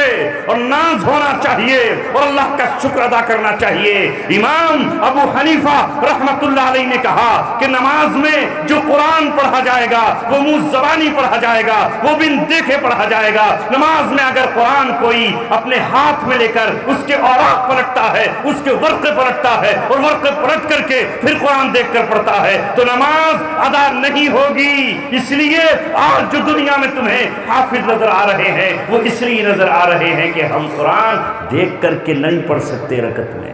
اور ناز ہونا چاہیے اور اللہ کا شکر ادا کرنا چاہیے۔ امام ابو حنیفہ رحمت اللہ علیہ نے کہا کہ نماز میں جو قرآن پڑھا جائے گا وہ منہ زبانی پڑھا جائے گا، وہ بن دیکھے پڑھا جائے گا۔ نماز میں اگر قرآن کوئی اپنے ہاتھ میں لے کر اس کے اوراق پلٹتا ہے، اس کے ورقے پلٹتا ہے اور ورقے پلٹ کر کے پھر قرآن دیکھ کر پڑھتا ہے تو نماز ادا نہیں ہوگی۔ اس لیے آج جو دنیا میں تمہیں حافظ نظر آ رہے ہیں وہ اس لیے نظر آ رہے ہیں کہ ہم قرآن دیکھ کر کے نہیں پڑھ سکتے رکعت میں،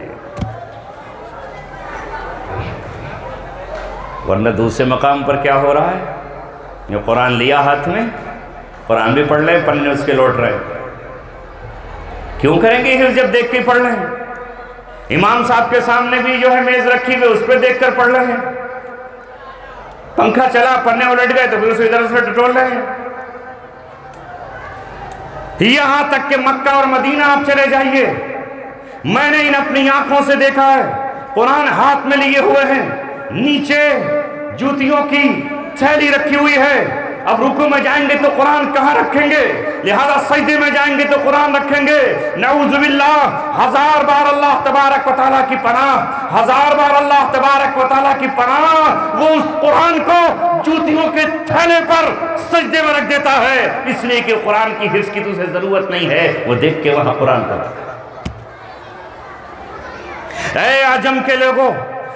ورنہ دوسرے مقام پر کیا ہو رہا ہے؟ یہ قرآن لیا ہاتھ میں، قرآن بھی پڑھ رہے، پڑھنے اس کے لوٹ رہے۔ کیوں کریں گے حفظ جب دیکھ کے پڑھ رہے ہیں؟ امام صاحب کے سامنے بھی جو ہے میز رکھی ہوئی اس پہ دیکھ کر پڑھ رہے ہیں، پنکھا چلا پڑھنے الٹ گئے تو پھر اسے ادھر سے ٹٹول رہے ہیں۔ یہاں تک کہ مکہ اور مدینہ آپ چلے جائیے، میں نے ان اپنی آنکھوں سے دیکھا ہے، قرآن ہاتھ میں لیے ہوئے ہیں، نیچے جوتیوں کی تھیلی رکھی ہوئی ہے۔ اب رکوع میں جائیں گے تو قرآن کہاں رکھیں گے؟ لہذا سجدے میں جائیں گے تو قرآن رکھیں گے۔ نعوذ باللہ، ہزار بار اللہ تبارک و تعالیٰ کی پناہ، ہزار بار اللہ تبارک و تعالیٰ کی پناہ۔ وہ اس قرآن کو جوتیوں کے تھیلے پر سجدے میں رکھ دیتا ہے، اس لیے کہ قرآن کی حفظ کی تجھے ضرورت نہیں ہے، وہ دیکھ کے وہاں قرآن پڑھتا ہے۔ اے عجم کے لوگوں،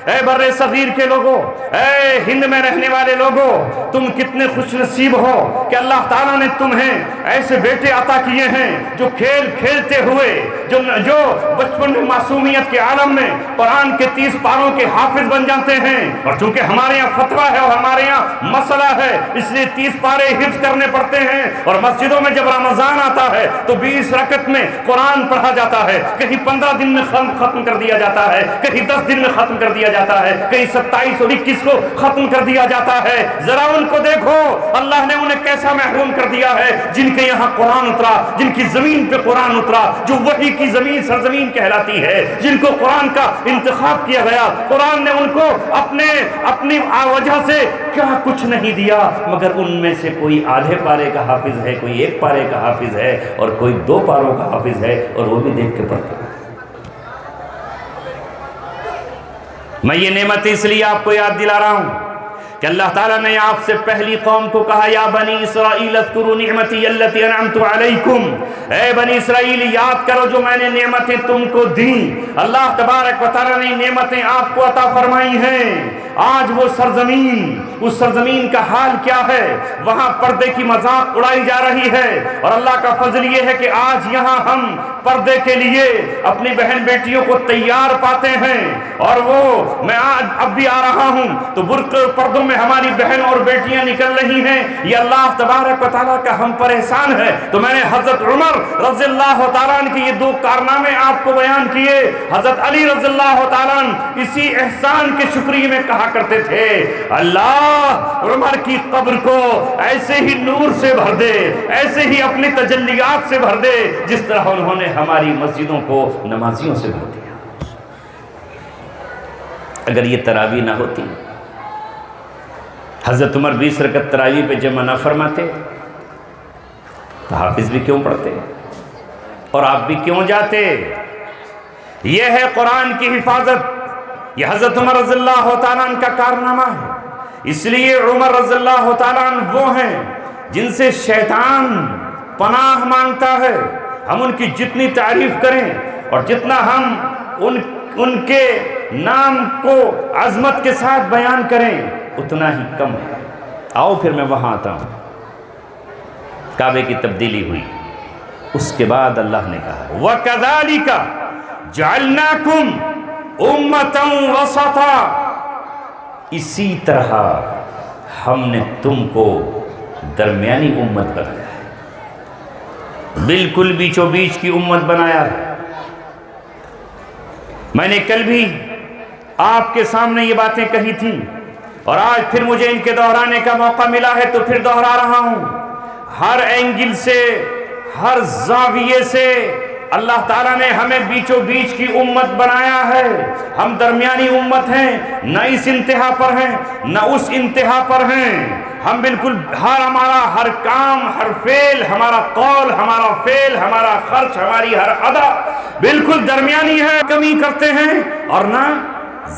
اے بر صغیر کے لوگوں، اے ہند میں رہنے والے لوگوں، تم کتنے خوش نصیب ہو کہ اللہ تعالیٰ نے تمہیں ایسے بیٹے عطا کیے ہیں جو کھیل کھیلتے ہوئے، جو بچپن میں معصومیت کے عالم میں قرآن کے 30 پاروں کے حافظ بن جاتے ہیں۔ اور چونکہ ہمارے یہاں فتویٰ ہے اور ہمارے یہاں مسئلہ ہے، اس لیے 30 پارے حفظ کرنے پڑتے ہیں، اور مسجدوں میں جب رمضان آتا ہے تو 20 رکعت میں قرآن پڑھا جاتا ہے، کہیں 15 دن میں ختم کر دیا جاتا ہے، کہیں 10 دن میں ختم کر دیا جاتا ہے، کہیں 27 اور 21 کو ختم کر دیا جاتا ہے۔ ذرا ان کو دیکھو اللہ نے انہیں کیسا محروم کر دیا ہے، جن کے یہاں قرآن اترا، جن کی زمین پہ قرآن اترا، جو وحی کی زمین سرزمین کہلاتی ہے، جن کو قرآن کا انتخاب کیا گیا۔ قرآن نے ان کو اپنی وجہ سے کیا کچھ نہیں دیا، مگر ان میں سے کوئی آدھے پارے کا حافظ ہے، کوئی 1 پارے کا حافظ ہے، اور کوئی 2 پاروں کا حافظ ہے، اور وہ بھی دیکھ کے پڑھتا ہے۔ میں یہ نعمت اس لیے آپ کو یاد دلا رہا ہوں کہ اللہ تعالیٰ نے آپ سے پہلی قوم کو کہا یا بنی اسرائیل اذکروا نعمتی التی انعمت علیکم، اے بنی اسرائیل یاد کرو جو میں نے نعمتیں تم کو دیں۔ اللہ تبارک و تعالیٰ نے نعمتیں آپ کو عطا فرمائی ہیں۔ آج وہ سرزمین، اس سرزمین کا حال کیا ہے؟ وہاں پردے کی مذاق اڑائی جا رہی ہے، اور اللہ کا فضل یہ ہے کہ آج یہاں ہم پردے کے لیے اپنی بہن بیٹیوں کو تیار پاتے ہیں، اور وہ میں آج اب بھی آ رہا ہوں تو برقع اور پردوں میں ہماری بہن اور بیٹیاں نکل رہی ہیں۔ یہ اللہ تبارک و تعالیٰ کا ہم پر احسان ہے۔ تو میں نے حضرت عمر رضی اللہ تعالیٰ عنہ کے یہ 2 کارنامے آپ کو بیان کیے۔ حضرت علی رضی اللہ تعالیٰ عنہ اسی احسان کے شکریہ میں کہا کرتے تھے اللہ عمر کی قبر کو ایسے ہی نور سے بھر دے، ایسے ہی اپنی تجلیات سے بھر دے جس طرح انہوں نے ہماری مسجدوں کو نمازیوں سے بھر دیا۔ اگر یہ تراویح نہ ہوتی، حضرت عمر 20 رکعت تراویح پہ جمع نہ فرماتے تو حافظ بھی کیوں پڑھتے اور آپ بھی کیوں جاتے؟ یہ ہے قرآن کی حفاظت، یہ حضرت عمر رضی اللہ تعالیٰ عنہ کا کارنامہ ہے۔ اس لیے عمر رضی اللہ تعالیٰ عنہ وہ ہیں جن سے شیطان پناہ مانگتا ہے۔ ہم ان کی جتنی تعریف کریں اور جتنا ہم ان کے نام کو عظمت کے ساتھ بیان کریں اتنا ہی کم ہے۔ آؤ پھر میں وہاں آتا ہوں۔ کعبے کی تبدیلی ہوئی، اس کے بعد اللہ نے کہا وَكَذَلِكَ جَعَلْنَاكُمْ أُمَّةً وَسَطًا، اسی طرح ہم نے تم کو درمیانی امت بنایا ہے، بالکل بیچو بیچ کی امت بنایا ہے۔ میں نے کل بھی آپ کے سامنے یہ باتیں کہی تھیں، اور آج پھر مجھے ان کے دہرانے کا موقع ملا ہے تو پھر دہرا رہا ہوں۔ ہر اینگل سے، ہر زاویے سے اللہ تعالیٰ نے ہمیں بیچوں بیچ کی امت بنایا ہے. ہم درمیانی امت ہیں، نہ اس انتہا پر ہیں نہ اس انتہا پر ہیں. ہم بالکل ہمارا ہر کام، ہر فعل، ہمارا قول، ہمارا فعل، ہمارا خرچ، ہماری ہر ادا بالکل درمیانی ہے. کمی کرتے ہیں اور نہ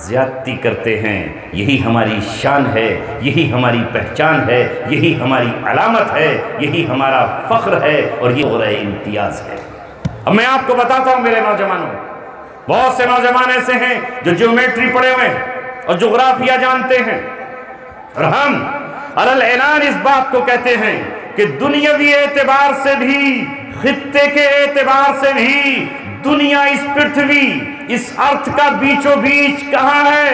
زیادتی کرتے ہیں. یہی ہماری شان ہے، یہی ہماری پہچان ہے، یہی ہماری علامت ہے، یہی ہمارا فخر ہے اور یہ غرہ امتیاز ہے. اب میں آپ کو بتاتا ہوں میرے نوجوانوں، بہت سے نوجوان ایسے ہیں جو جیومیٹری پڑھے ہوئے ہیں اور جغرافیہ جانتے ہیں، اور ہم علل اعلان اس بات کو کہتے ہیں کہ دنیاوی اعتبار سے بھی، خطے کے اعتبار سے بھی، دنیا اس پرتھوی، اس ارتھ کا بیچوں بیچ کہاں ہے؟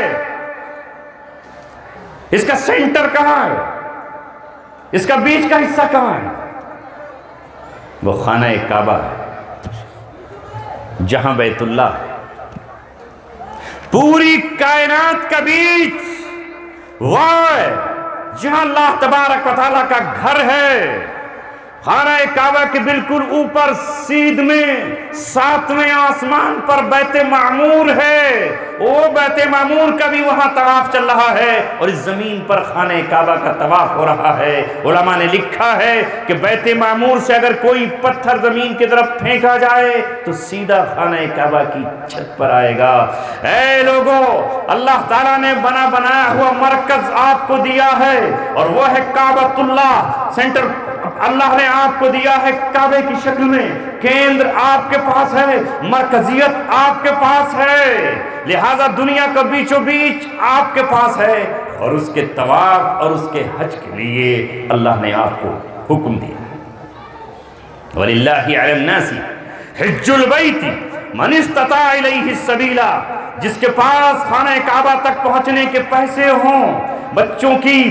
اس کا سینٹر کہاں ہے؟ اس کا بیچ کا حصہ کہاں ہے؟ وہ خانہ کعبہ ہے، جہاں بیت اللہ ہے. پوری کائنات کا بیچ وہ ہے جہاں اللہ تبارک و تعالیٰ کا گھر ہے. خانہ کعبہ کے بالکل اوپر سیدھ میں 7ویں آسمان پر بیت معمور ہے. وہ بیت معمور کا بھی وہاں طواف چل رہا ہے اور اس زمین پر خانہ کعبہ کا طواف ہو رہا ہے. علماء نے لکھا ہے کہ بیت معمور سے اگر کوئی پتھر زمین کی طرف پھینکا جائے تو سیدھا خانہ کعبہ کی چھت پر آئے گا. اے لوگوں، اللہ تعالیٰ نے بنایا ہوا مرکز آپ کو دیا ہے اور وہ ہے کعبۃ اللہ. سینٹر اللہ نے آپ کو دیا ہے کعبے کی شکل میں. کیندر آپ کے پاس ہے، مرکزیت آپ کے پاس ہے، لہذا دنیا کا بیچوں بیچ آپ کے پاس ہے. اور اس کے طواف اور اس کے حج کے لیے اللہ نے آپ کو حکم دیا. وَلِلَّهِ عَلَى النَّاسِ حِجُّ الْبَيْتِ مَنِ اسْتَطَاعَ إِلَيْهِ السَّبِيلَ. جس کے پاس خانہ کعبہ تک پہنچنے کے پیسے ہوں، بچوں کی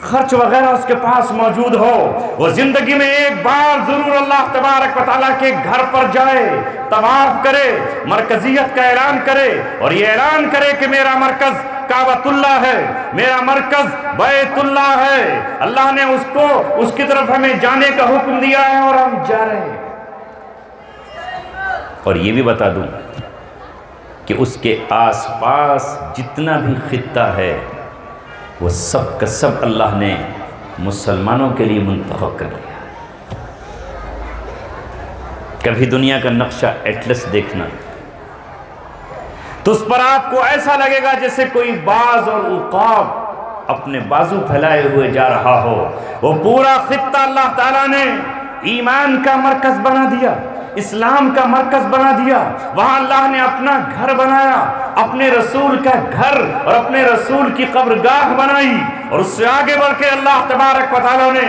خرچ وغیرہ اس کے پاس موجود ہو، وہ زندگی میں ایک بار ضرور اللہ تبارک و تعالیٰ کے گھر پر جائے، طواف کرے، مرکزیت کا اعلان کرے اور یہ اعلان کرے کہ میرا مرکز کعبۃ اللہ ہے، میرا مرکز بیت اللہ ہے. اللہ نے اس کی طرف ہمیں جانے کا حکم دیا ہے اور ہم جا رہے ہیں. اور یہ بھی بتا دوں کہ اس کے آس پاس جتنا بھی خطہ ہے وہ سب کا سب اللہ نے مسلمانوں کے لیے منتخب کر لیا. کبھی دنیا کا نقشہ ایٹلس دیکھنا تو اس پر آپ کو ایسا لگے گا جیسے کوئی باز اور عقاب اپنے بازو پھیلائے ہوئے جا رہا ہو. وہ پورا خطہ اللہ تعالیٰ نے ایمان کا مرکز بنا دیا، اسلام کا مرکز بنا دیا. وہاں اللہ نے اپنا گھر بنایا، اپنے رسول کا گھر اور اپنے رسول کی قبرگاہ بنائی. اور اس سے آگے بڑھ کے اللہ تبارک و تعالیٰ نے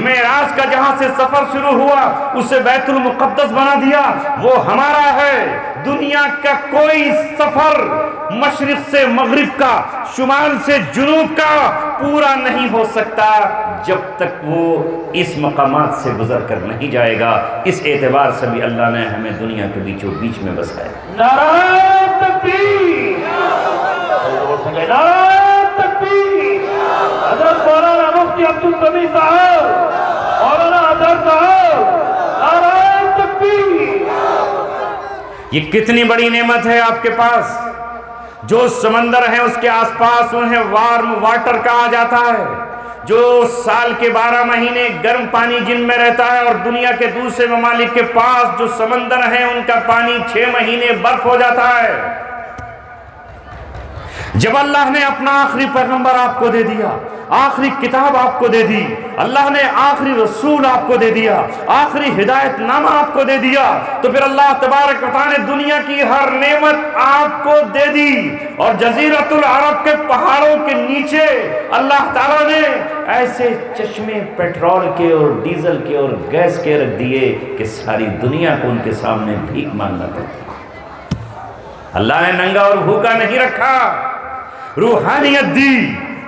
معراج کا جہاں سے سفر شروع ہوا اسے بیت المقدس بنا دیا. وہ ہمارا ہے. دنیا کا کوئی سفر مشرق سے مغرب کا، شمال سے جنوب کا پورا نہیں ہو سکتا جب تک وہ اس مقامات سے گزر کر نہیں جائے گا. اس اعتبار سے بھی اللہ نے ہمیں دنیا کے بیچوں بیچ میں بسایا. نعرہ تکبیر، نعرہ تکبیر. حضرت مولانا مفتی عبدالسمیع صاحب، مولانا اظہر صاحب، نعرہ تکبیر. یہ کتنی بڑی نعمت ہے آپ کے پاس. جو سمندر ہیں اس کے آس پاس انہیں وارم واٹر کہا جاتا ہے، جو سال کے 12 مہینے گرم پانی جن میں رہتا ہے، اور دنیا کے دوسرے ممالک کے پاس جو سمندر ہیں ان کا پانی 6 مہینے برف ہو جاتا ہے. جب اللہ نے اپنا آخری پیغمبر آپ کو دے دیا، آخری کتاب آپ کو دے دی، اللہ نے آخری رسول آپ کو دے دیا، آخری ہدایت نامہ آپ کو دے دیا، تو پھر اللہ تبارک و تعالیٰ نے دنیا کی ہر نعمت آپ کو دے دی. اور جزیرۃ العرب کے پہاڑوں کے نیچے اللہ تعالیٰ نے ایسے چشمے پیٹرول کے اور ڈیزل کے اور گیس کے رکھ دیے کہ ساری دنیا کو ان کے سامنے بھیک مانگنا پڑتا. اللہ نے ننگا اور بھوکا نہیں رکھا، روحانیت دی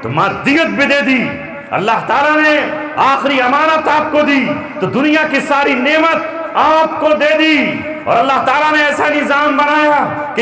تو مادیت بھی دے دی. اللہ تعالیٰ نے آخری امانت آپ کو دی تو دنیا کی ساری نعمت آپ کو دے دی. اور اللہ تعالیٰ نے ایسا نظام بنایا کہ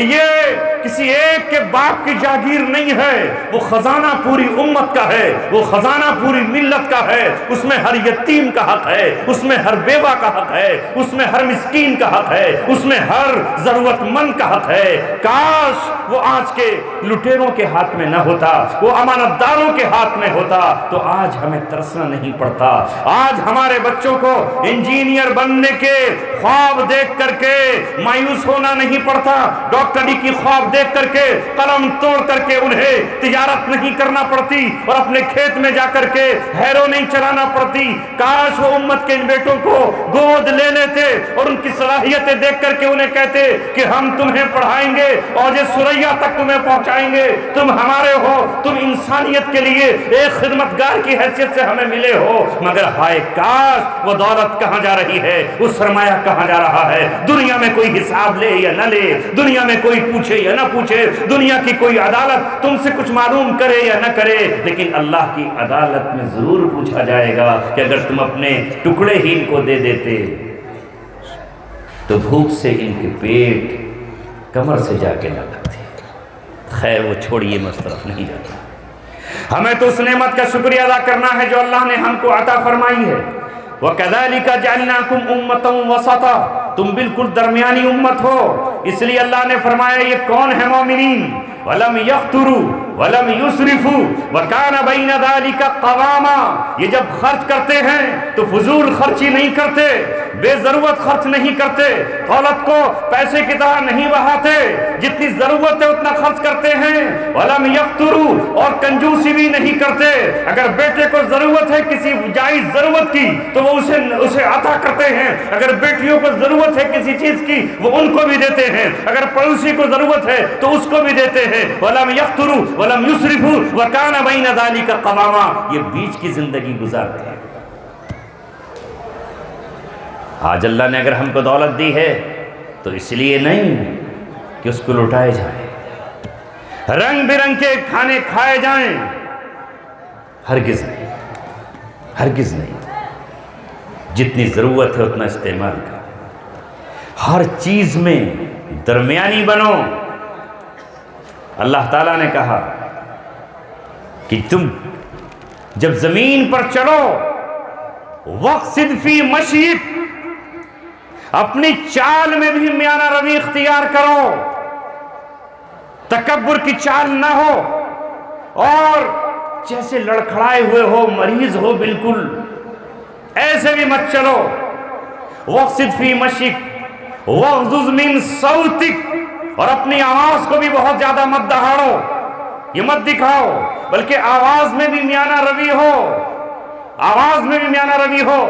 کسی ایک کے باپ کی جاگیر نہیں ہے، وہ خزانہ پوری امت کا ہے، وہ خزانہ پوری ملت کا ہے۔ اس میں ہر یتیم کا حق ہے، اس میں ہر بیوہ کا حق ہے، اس میں ہر مسکین کا حق ہے، اس میں ہر ضرورت مند کا حق ہے۔ کاش وہ آج کے لٹیروں کے ہاتھ میں نہ ہوتا، وہ امانت داروں کے ہاتھ میں ہوتا، تو آج ہمیں ترسنا نہیں پڑتا۔ آج ہمارے بچوں کو انجینئر بننے کے خواب دیکھ کر کے مایوس ہونا نہیں پڑتا، ڈاکٹری کی خواب دیکھ کر کے قلم توڑ کر کے انہیں تجارت نہیں کرنا پڑتی اور اپنے کھیت میں جا کر کے ہیرو نہیں چلانا پڑتی۔ کاش وہ امت کے ان بیٹوں کو گود لے لیتے اور ان کی صلاحیتیں دیکھ کر کے انہیں کہتے کہ ہم تمہیں پڑھائیں گے اور یہ سریا تک تمہیں پہنچائیں گے، تم ہمارے ہو، تم انسانیت کے لیے ایک خدمتگار کی حیثیت سے ہمیں ملے ہو۔ مگر ہائے کاش وہ دولت کہاں جا رہی ہے، وہ سرمایہ کہاں جا رہا ہے؟ دنیا میں کوئی حساب لے یا نہ لے، دنیا میں کوئی پوچھے یا نہ پوچھے، دنیا کی کوئی عدالت تم سے کچھ معلوم کرے یا نہ کرے، لیکن اللہ کی عدالت میں ضرور پوچھا جائے گا کہ اگر تم اپنے ٹکڑے ہی ان کو دے دیتے تو بھوک سے ان کے پیٹ کمر سے جا کے نہ لگتے۔ خیر وہ چھوڑیے، میں اس طرف نہیں جاتا۔ ہمیں تو اس نعمت کا شکریہ ادا کرنا ہے جو اللہ نے ہم کو عطا فرمائی ہے۔ وَكَذَلِكَ جَعَلْنَاكُمْ أُمَّةً وَسَطًا، تم بالکل درمیانی امت ہو، اس لیے اللہ نے فرمایا یہ کون ہے مومنین؟ وَلَمْ يَقْتُرُوا وَلَمْ يُسْرِفُوا وَكَانَ بَيْنَ ذَلِكَ قَوَامًا، یہ جب خرچ کرتے ہیں تو فضول خرچی نہیں کرتے، بے ضرورت خرچ نہیں کرتے، دولت کو پیسے کی طرح نہیں بہاتے، جتنی ضرورت ہے اتنا خرچ کرتے ہیں۔ وَلَمْ يَقْتُرُوا، اور کنجوسی بھی نہیں کرتے، اگر بیٹے کو ضرورت ہے کسی جائز ضرورت کی تو وہ اسے عطا کرتے ہیں، اگر بیٹیوں کو ضرورت ہے کسی چیز کی وہ ان کو بھی دیتے ہیں، اگر پڑوسی کو ضرورت ہے تو اس کو بھی دیتے ہیں۔ وَلَمْ يَقْتُرُوا وَلَمْ يُسْرِفُوا وَكَانَ بَيْنَ ذَلِكَ قَوَامًا، یہ بیچ کی زندگی گزارتے ہیں۔ آج اللہ نے اگر ہم کو دولت دی ہے تو اس لیے نہیں کہ اس کو لٹائے جائیں، رنگ برنگ کے کھانے کھائے جائیں، ہرگز نہیں، ہرگز نہیں۔ جتنی ضرورت ہے اتنا استعمال کر، ہر چیز میں درمیانی بنو۔ اللہ تعالیٰ نے کہا کہ تم جب زمین پر چلو وَاقْصِدْ فِي مَشْيِكَ، اپنی چال میں بھی میانہ روی اختیار کرو، تکبر کی چال نہ ہو، اور جیسے لڑکھڑائے ہوئے ہو، مریض ہو بالکل، ایسے بھی مت چلو۔ وَاقْصِدْ فِي مَشْيِكَ وَاغْضُضْ مِنْ صَوْتِكَ، اور اپنی آواز کو بھی بہت زیادہ مت دہاڑو، یہ مت دکھاؤ، بلکہ آواز میں بھی میانہ روی ہو، آواز میں بھی میانہ روی ہو،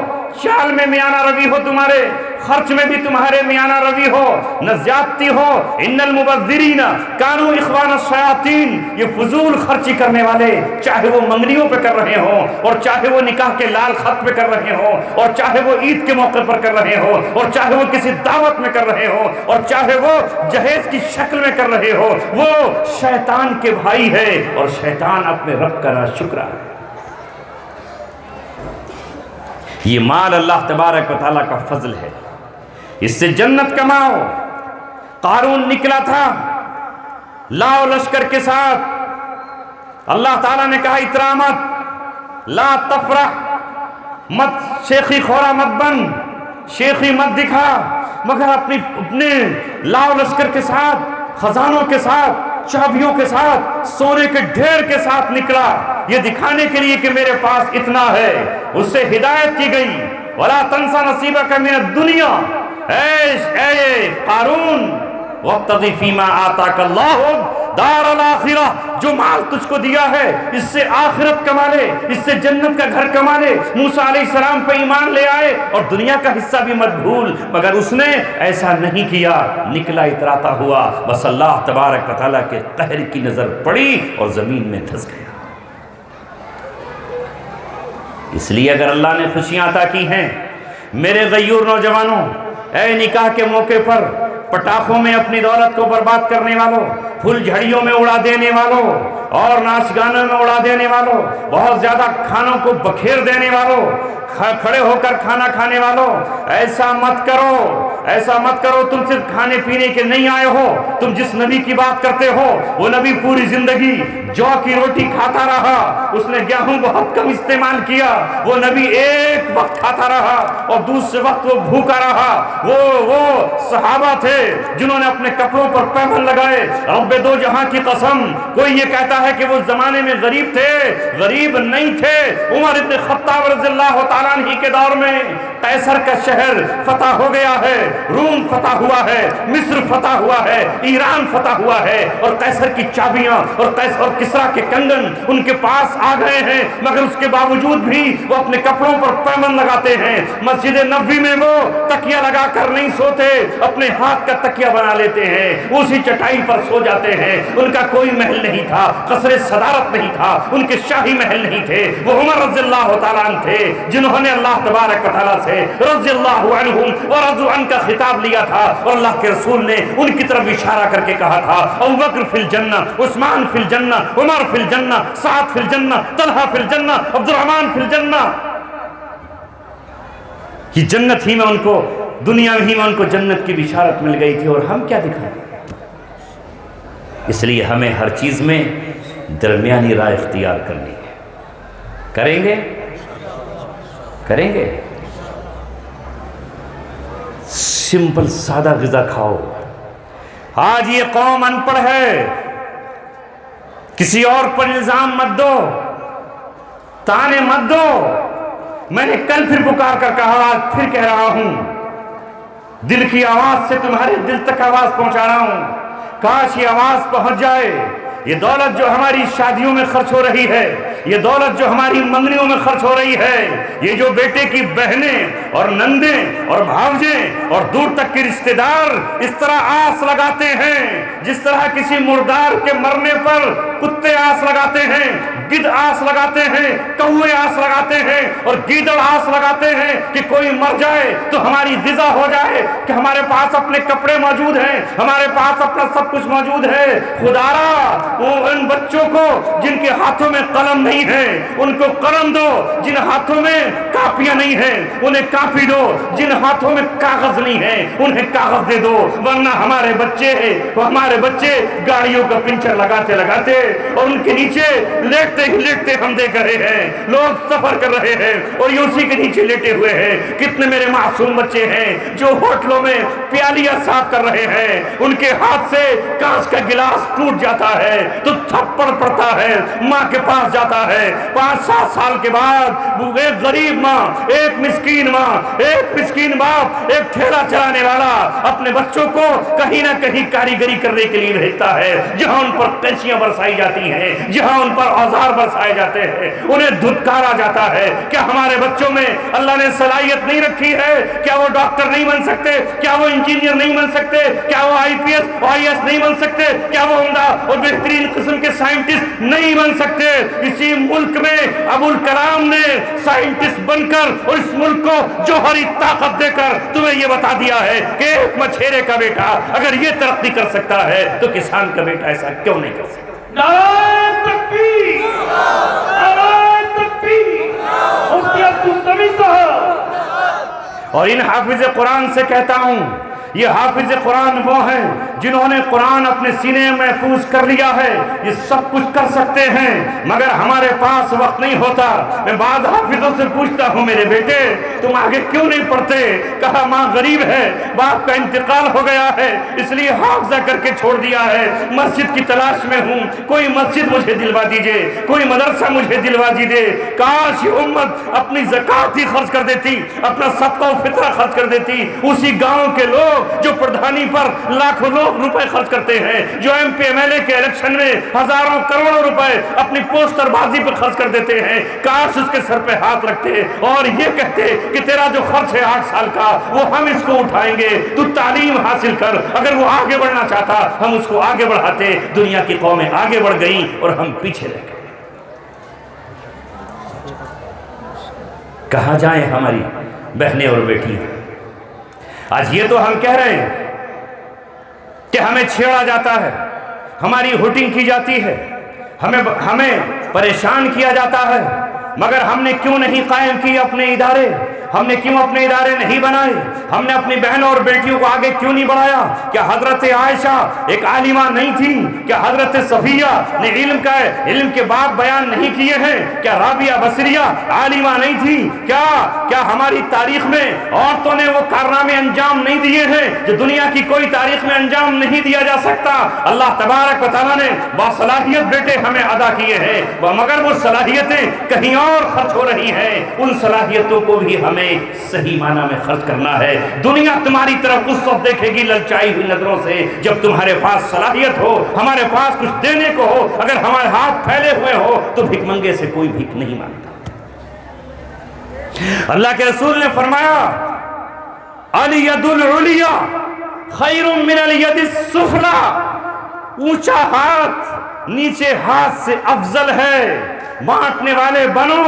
چال میں میانہ روی ہو، تمہارے خرچ میں بھی تمہارے میانہ روی ہو، نہ زیادتی ہو۔ ان المبذرین کانوا اخوان الشیاطین، یہ فضول خرچی کرنے والے چاہے وہ منگنیوں پہ کر رہے ہوں، اور چاہے وہ نکاح کے لال خط پہ کر رہے ہوں، اور چاہے وہ عید کے موقع پر کر رہے ہوں، اور چاہے وہ کسی دعوت میں کر رہے ہوں، اور چاہے وہ جہیز کی شکل میں کر رہے ہو، وہ شیطان کے بھائی ہے، اور شیطان اپنے رب کا ناشکرا ہے۔ یہ مال اللہ تبارک و تعالیٰ کا فضل ہے، اس سے جنت کماؤ۔ قارون نکلا تھا لاؤ لشکر کے ساتھ، اللہ تعالیٰ نے کہا اترا مت، لا تفرح، مت شیخی خورا مت بن، شیخی مت دکھا، مگر اپنے لاؤ لشکر کے ساتھ، خزانوں کے ساتھ، چابیوں کے ساتھ، سونے کے ڈھیر کے ساتھ نکلا، یہ دکھانے کے لیے کہ میرے پاس اتنا ہے۔ اس سے ہدایت کی گئی، وَلَا تَنْسَ نَصِيبَكَ مِنَ الدُّنْيَا، اے قارون، وَابْتَغِ فِي مَا آتَاكَ اللَّهُ دَارَ الْآخِرَةِ، جو مال تجھ کو دیا ہے اس سے آخرت کما لے، اس سے جنت کا گھر کما لے۔ موسیٰ علیہ السلام پہ ایمان لے آئے اور دنیا کا حصہ بھی مت بھول، مگر اس نے ایسا نہیں کیا، نکلا اتراتا ہوا، بس اللہ تبارک و تعالیٰ کے قہر کی نظر پڑی اور زمین میں دھس گیا۔ اس لیے اگر اللہ نے خوشیاں عطا کی ہیں، میرے غیور نوجوانوں، اے نکاح کے موقع پر پٹاخوں میں اپنی دولت کو برباد کرنے والوں، پھول جھڑیوں میں اڑا دینے والوں، اور ناچ گانوں میں اڑا دینے والوں، بہت زیادہ کھانوں کو بکھیر دینے والوں، کھڑے ہو کر کھانا کھانے والوں، ایسا مت کرو، ایسا مت کرو تم صرف کھانے پینے کے نہیں آئے ہو، تم جس نبی کی بات کرتے ہو وہ نبی پوری زندگی جو کی روٹی کھاتا رہا، اس نے گیہوں بہت کم استعمال کیا، وہ نبی ایک وقت کھاتا رہا اور دوسرے وقت وہ بھوکا رہا۔ وہ صحابہ تھے جنہوں نے اپنے کپڑوں پر پیبند لگائے۔ رب دو جہاں کی قسم، کوئی یہ کہتا ہے کہ وہ زمانے میں غریب تھے، غریب نہیں تھے۔ عمر ابن خطاب رضی اللہ تعالیٰ عنہ کے دور میں قیصر کا شہر فتح ہو گیا ہے، روم فتح ہوا ہے، مصر فتح ہوا ہے، ایران فتح ہوا ہے، اور قیصر کی چابیاں اور قیصر اور کسریٰ کے کنگن ان کے پاس آ گئے ہیں، مگر اس کے باوجود بھی وہ اپنے کپڑوں پر پیبند لگاتے ہیں۔ مسجد نبوی میں وہ تکیہ لگا کر نہیں سوتے، اپنے ہاتھ کا تکیہ بنا لیتے ہیں، اسی چٹائی پر سو جاتے ہیں۔ ان کا کوئی محل نہیں تھا، قصر صدارت نہیں تھا، ان کے شاہی محل نہیں تھے۔ وہ عمر رضی اللہ تعالیٰ عنہ تھے جنہوں نے اللہ تبارک و تعالیٰ سے رضی اللہ عنہم ورضوا عنہ کا خطاب لیا تھا، اور اللہ کے رسول نے ان کی طرف اشارہ کر کے کہا تھا ابوبکر فی الجنہ، عثمان فی الجنہ، عمر فی الجنہ، سعد فی الجنہ، طلحہ فی الجنہ، عبد الرحمن فی الجنہ۔ یہ جنت ہی میں ان کو، دنیا ہی میں ان کو جنت کی بشارت مل گئی تھی، اور ہم کیا دکھائیں؟ اس لیے ہمیں ہر چیز میں درمیانی رائے اختیار کرنی ہے۔ کریں گے؟ کریں گے؟ سمپل سادہ غذا کھاؤ۔ آج یہ قوم ان پڑھ ہے، کسی اور پر الزام مت دو، تانے مت دو۔ میں نے کل پھر پکار کر کہا، آج پھر کہہ رہا ہوں، دل کی آواز سے تمہارے دل تک آواز پہنچا رہا ہوں، کاش یہ آواز پہنچ جائے۔ یہ دولت جو ہماری شادیوں میں خرچ ہو رہی ہے، یہ دولت جو ہماری منگنیوں میں خرچ ہو رہی ہے، یہ جو بیٹے کی بہنیں اور نندیں اور بھاوجیں اور دور تک کے رشتہ دار اس طرح آس لگاتے ہیں، جس طرح کسی مردار کے مرنے پر کتے آس لگاتے ہیں، گدھ آس لگاتے ہیں، کوے آس لگاتے ہیں، اور گیدڑ آس لگاتے ہیں کہ کوئی مر جائے تو ہماری غذا ہو جائے، کہ ہمارے پاس اپنے کپڑے موجود ہیں، ہمارے پاس اپنا سب کچھ موجود ہے۔ خدا را ان بچوں کو جن کے ہاتھوں میں قلم نہیں ہے ان کو قلم دو، جن ہاتھوں میں کاپیاں نہیں ہیں انہیں کاپی دو، جن ہاتھوں میں کاغذ نہیں ہے انہیں کاغذ دے دو، ورنہ ہمارے بچے گاڑیوں کا پنچر لگاتے لگاتے اور ان کے نیچے لیٹتے ہی لیٹتے ہم دیکھ رہے ہیں، لوگ سفر کر رہے ہیں اور یہ اسی کے نیچے لیٹے ہوئے ہیں۔ کتنے میرے معصوم بچے ہیں جو ہوٹلوں میں پیالیاں صاف کر رہے ہیں، ان کے ہاتھ سے کانچ کا گلاس ٹوٹ جاتا ہے تو تھپڑ پڑتا ہے، ماں کے پاس جاتا ہے، 5-7 سال کے بعد ایک غریب ماں، ایک مسکین باپ، ایک ٹھیلا چلانے والا اپنے بچوں کو کہیں نہ کہیں کاریگری کرنے کے لیے بھیجتا ہے، جہاں ان پر قینچیاں برسائی جاتی ہیں، جہاں ان پر اوزار برسائے جاتے ہیں، انہیں دھتکارا جاتا ہے۔ کیا ہمارے بچوں میں اللہ نے صلاحیت نہیں رکھی ہے؟ کیا وہ ڈاکٹر نہیں بن سکتے؟ کیا وہ انجینئر نہیں بن سکتے؟ کیا وہ IPS IAS نہیں بن سکتے؟ کیا وہ عمدہ اور بہترین قسم کے سائنٹسٹ نہیں بن سکتے؟ اسی ملک میں ابوالکلام نے سائنٹسٹ بن کر اور اس ملک کو جوہری طاقت دے کر تمہیں یہ بتا دیا ہے کہ ایک مچھیرے کا بیٹا اگر یہ ترقی کر سکتا ہے تو کسان کا بیٹا ایسا کیوں نہیں کر سکتا؟ نعرہ تکبیر، نعرہ تکبیر، مفتی عبدالسمیع صاحب۔ اور ان حافظ قرآن سے کہتا ہوں، یہ حافظ قرآن وہ ہیں جنہوں نے قرآن اپنے سینے میں محفوظ کر لیا ہے، یہ سب کچھ کر سکتے ہیں مگر ہمارے پاس وقت نہیں ہوتا۔ میں بعض حافظوں سے پوچھتا ہوں، میرے بیٹے تم آگے کیوں نہیں پڑھتے؟ کہا ماں غریب ہے، باپ کا انتقال ہو گیا ہے اس لیے حافظہ کر کے چھوڑ دیا ہے، مسجد کی تلاش میں ہوں، کوئی مسجد مجھے دلوا دیجئے، کوئی مدرسہ مجھے دلوا دیجئے۔ کاش یہ امت اپنی زکوٰۃ ہی خرچ کر دیتی، اپنا صدقہ و فطرہ خرچ کر دیتی۔ اسی گاؤں کے لوگ جو پردھانی پر لاکھوں روپے خرچ کرتے ہیں، جو MP MLA کے الیکشن میں ہزاروں کروڑوں روپے اپنی پوسٹر بازی پر خرچ کر دیتے ہیں، کاش اس کے سر پہ ہاتھ رکھتے اور یہ کہتے کہ تیرا جو خرچ ہے 8 سال کا وہ ہم اس کو اٹھائیں گے، تو تعلیم حاصل کر۔ اگر وہ آگے بڑھنا چاہتا ہم اس کو آگے بڑھاتے۔ دنیا کی قومیں آگے بڑھ گئیں اور ہم پیچھے رہ گئے۔ کہاں جائیں ہماری بہنیں اور بیٹی؟ آج یہ تو ہم کہہ رہے ہیں کہ ہمیں چھیڑا جاتا ہے، ہماری ہوٹنگ کی جاتی ہے، ہمیں پریشان کیا جاتا ہے، مگر ہم نے کیوں نہیں قائم کی اپنے ادارے؟ ہم نے کیوں اپنے ادارے نہیں بنائے؟ ہم نے اپنی بہنوں اور بیٹیوں کو آگے کیوں نہیں بڑھایا؟ کیا حضرت عائشہ ایک عالمہ نہیں تھی؟ کیا حضرت صفیہ نے علم کے باب بیان نہیں کیے ہیں؟ کیا رابعہ بصریہ عالمہ نہیں تھی؟ کیا ہماری تاریخ میں عورتوں نے وہ کارنامے انجام نہیں دیے ہیں جو دنیا کی کوئی تاریخ میں انجام نہیں دیا جا سکتا؟ اللہ تبارک و تعالیٰ نے باصلاحیت بیٹے ہمیں عطا کیے ہیں، مگر وہ صلاحیتیں کہیں اور خرچ ہو رہی ہیں۔ ان صلاحیتوں کو بھی ہمیں صحیح معنی میں خرچ کرنا ہے۔ دنیا تمہاری طرف اس وقت دیکھے گی للچائی ہوئی نظروں سے جب تمہارے پاس صلاحیت ہو، ہمارے پاس کچھ دینے کو ہو، اگر ہمارے ہاتھ پھیلے ہوئے ہو تو بھیک منگے سے کوئی بھیک نہیں مانگتا۔ اللہ کے رسول نے فرمایا الید العلیٰ خیر من الید السفلی، اونچا ہاتھ نیچے ہاتھ سے افضل ہے۔ بانٹنے والے بنو،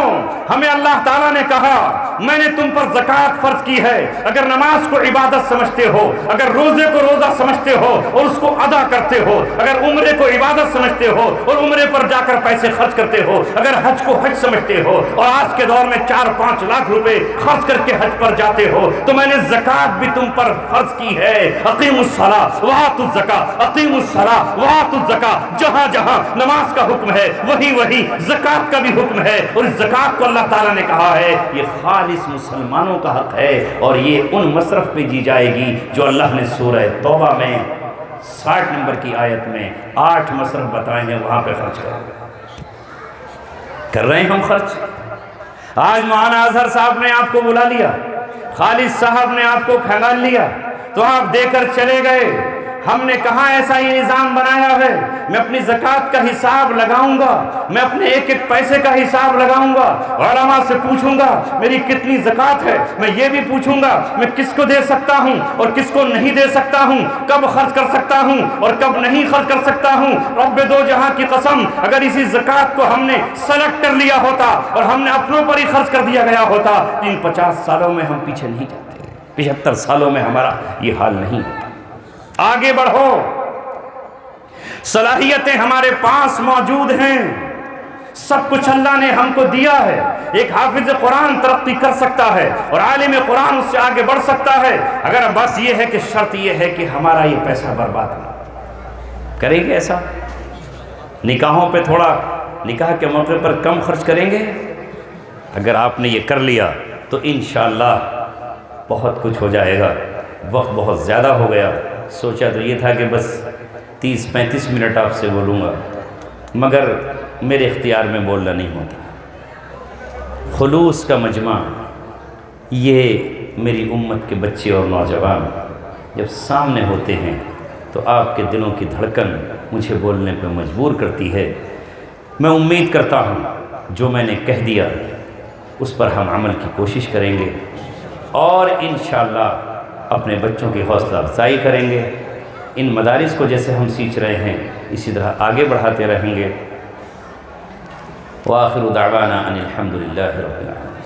ہمیں اللہ تعالیٰ نے کہا میں نے تم پر زکوٰۃ فرض کی ہے، اگر نماز کو عبادت سمجھتے ہو، اگر روزے کو روزہ سمجھتے ہو اور اس کو ادا کرتے ہو، اگر عمرے کو عبادت سمجھتے ہو اور عمرے پر جا کر پیسے خرچ کرتے ہو، اگر حج کو حج سمجھتے ہو اور آج کے دور میں 4-5 لاکھ روپے خرچ کر کے حج پر جاتے ہو، تو میں نے زکوٰۃ بھی تم پر فرض کی ہے۔ اقیموا الصلاۃ وآتوا الزکاۃ، اقیموا الصلاۃ وآتوا الزکاۃ، جہاں جہاں نماز کا حکم ہے وہیں زکوٰۃ کا بھی حکم ہے، اور اس زکوٰۃ کو اللہ تعالیٰ نے کہا ہے یہ خالص مسلمانوں کا حق ہے، اور یہ ان مصرف پہ دی جائے گی جو اللہ نے سورہ توبہ میں 60 نمبر کی آیت میں 8 مصرف بتائے ہیں، وہاں پہ خرچ کر رہے ہیں ہم خرچ۔ آج مولانا اظہر صاحب نے آپ کو بلا لیا، خالد صاحب نے آپ کو کھنگال لیا تو آپ دے کر چلے گئے۔ ہم نے کہاں ایسا یہ نظام بنایا ہے؟ میں اپنی زکوٰۃ کا حساب لگاؤں گا، میں اپنے ایک ایک پیسے کا حساب لگاؤں گا، علماء سے پوچھوں گا میری کتنی زکوٰۃ ہے، میں یہ بھی پوچھوں گا میں کس کو دے سکتا ہوں اور کس کو نہیں دے سکتا ہوں، کب خرچ کر سکتا ہوں اور کب نہیں خرچ کر سکتا ہوں۔ رب دو جہاں کی قسم، اگر اسی زکوٰۃ کو ہم نے سلیکٹ کر لیا ہوتا اور ہم نے اپنوں پر ہی خرچ کر دیا گیا ہوتا، ان 50 سالوں میں ہم پیچھے نہیں جاتے، 75 سالوں میں ہمارا یہ حال نہیں ہوتا۔ آگے بڑھو، صلاحیتیں ہمارے پاس موجود ہیں، سب کچھ اللہ نے ہم کو دیا ہے۔ ایک حافظ قرآن ترقی کر سکتا ہے اور عالم قرآن اس سے آگے بڑھ سکتا ہے، اگر بس یہ ہے کہ شرط یہ ہے کہ ہمارا یہ پیسہ برباد نہ کریں گے۔ ایسا نکاحوں پہ تھوڑا نکاح کے موقع پر کم خرچ کریں گے، اگر آپ نے یہ کر لیا تو انشاءاللہ بہت کچھ ہو جائے گا۔ وقت بہت زیادہ ہو گیا، سوچا تو یہ تھا کہ بس 30-35 منٹ آپ سے بولوں گا، مگر میرے اختیار میں بولنا نہیں ہوتا۔ خلوص کا مجمع، یہ میری امت کے بچے اور نوجوان جب سامنے ہوتے ہیں تو آپ کے دلوں کی دھڑکن مجھے بولنے پہ مجبور کرتی ہے۔ میں امید کرتا ہوں جو میں نے کہہ دیا اس پر ہم عمل کی کوشش کریں گے اور انشاءاللہ اپنے بچوں کی حوصلہ افزائی کریں گے۔ ان مدارس کو جیسے ہم سیکھ رہے ہیں اسی طرح آگے بڑھاتے رہیں گے۔ وآخر دعوانا ان الحمد للہ رب العالمین۔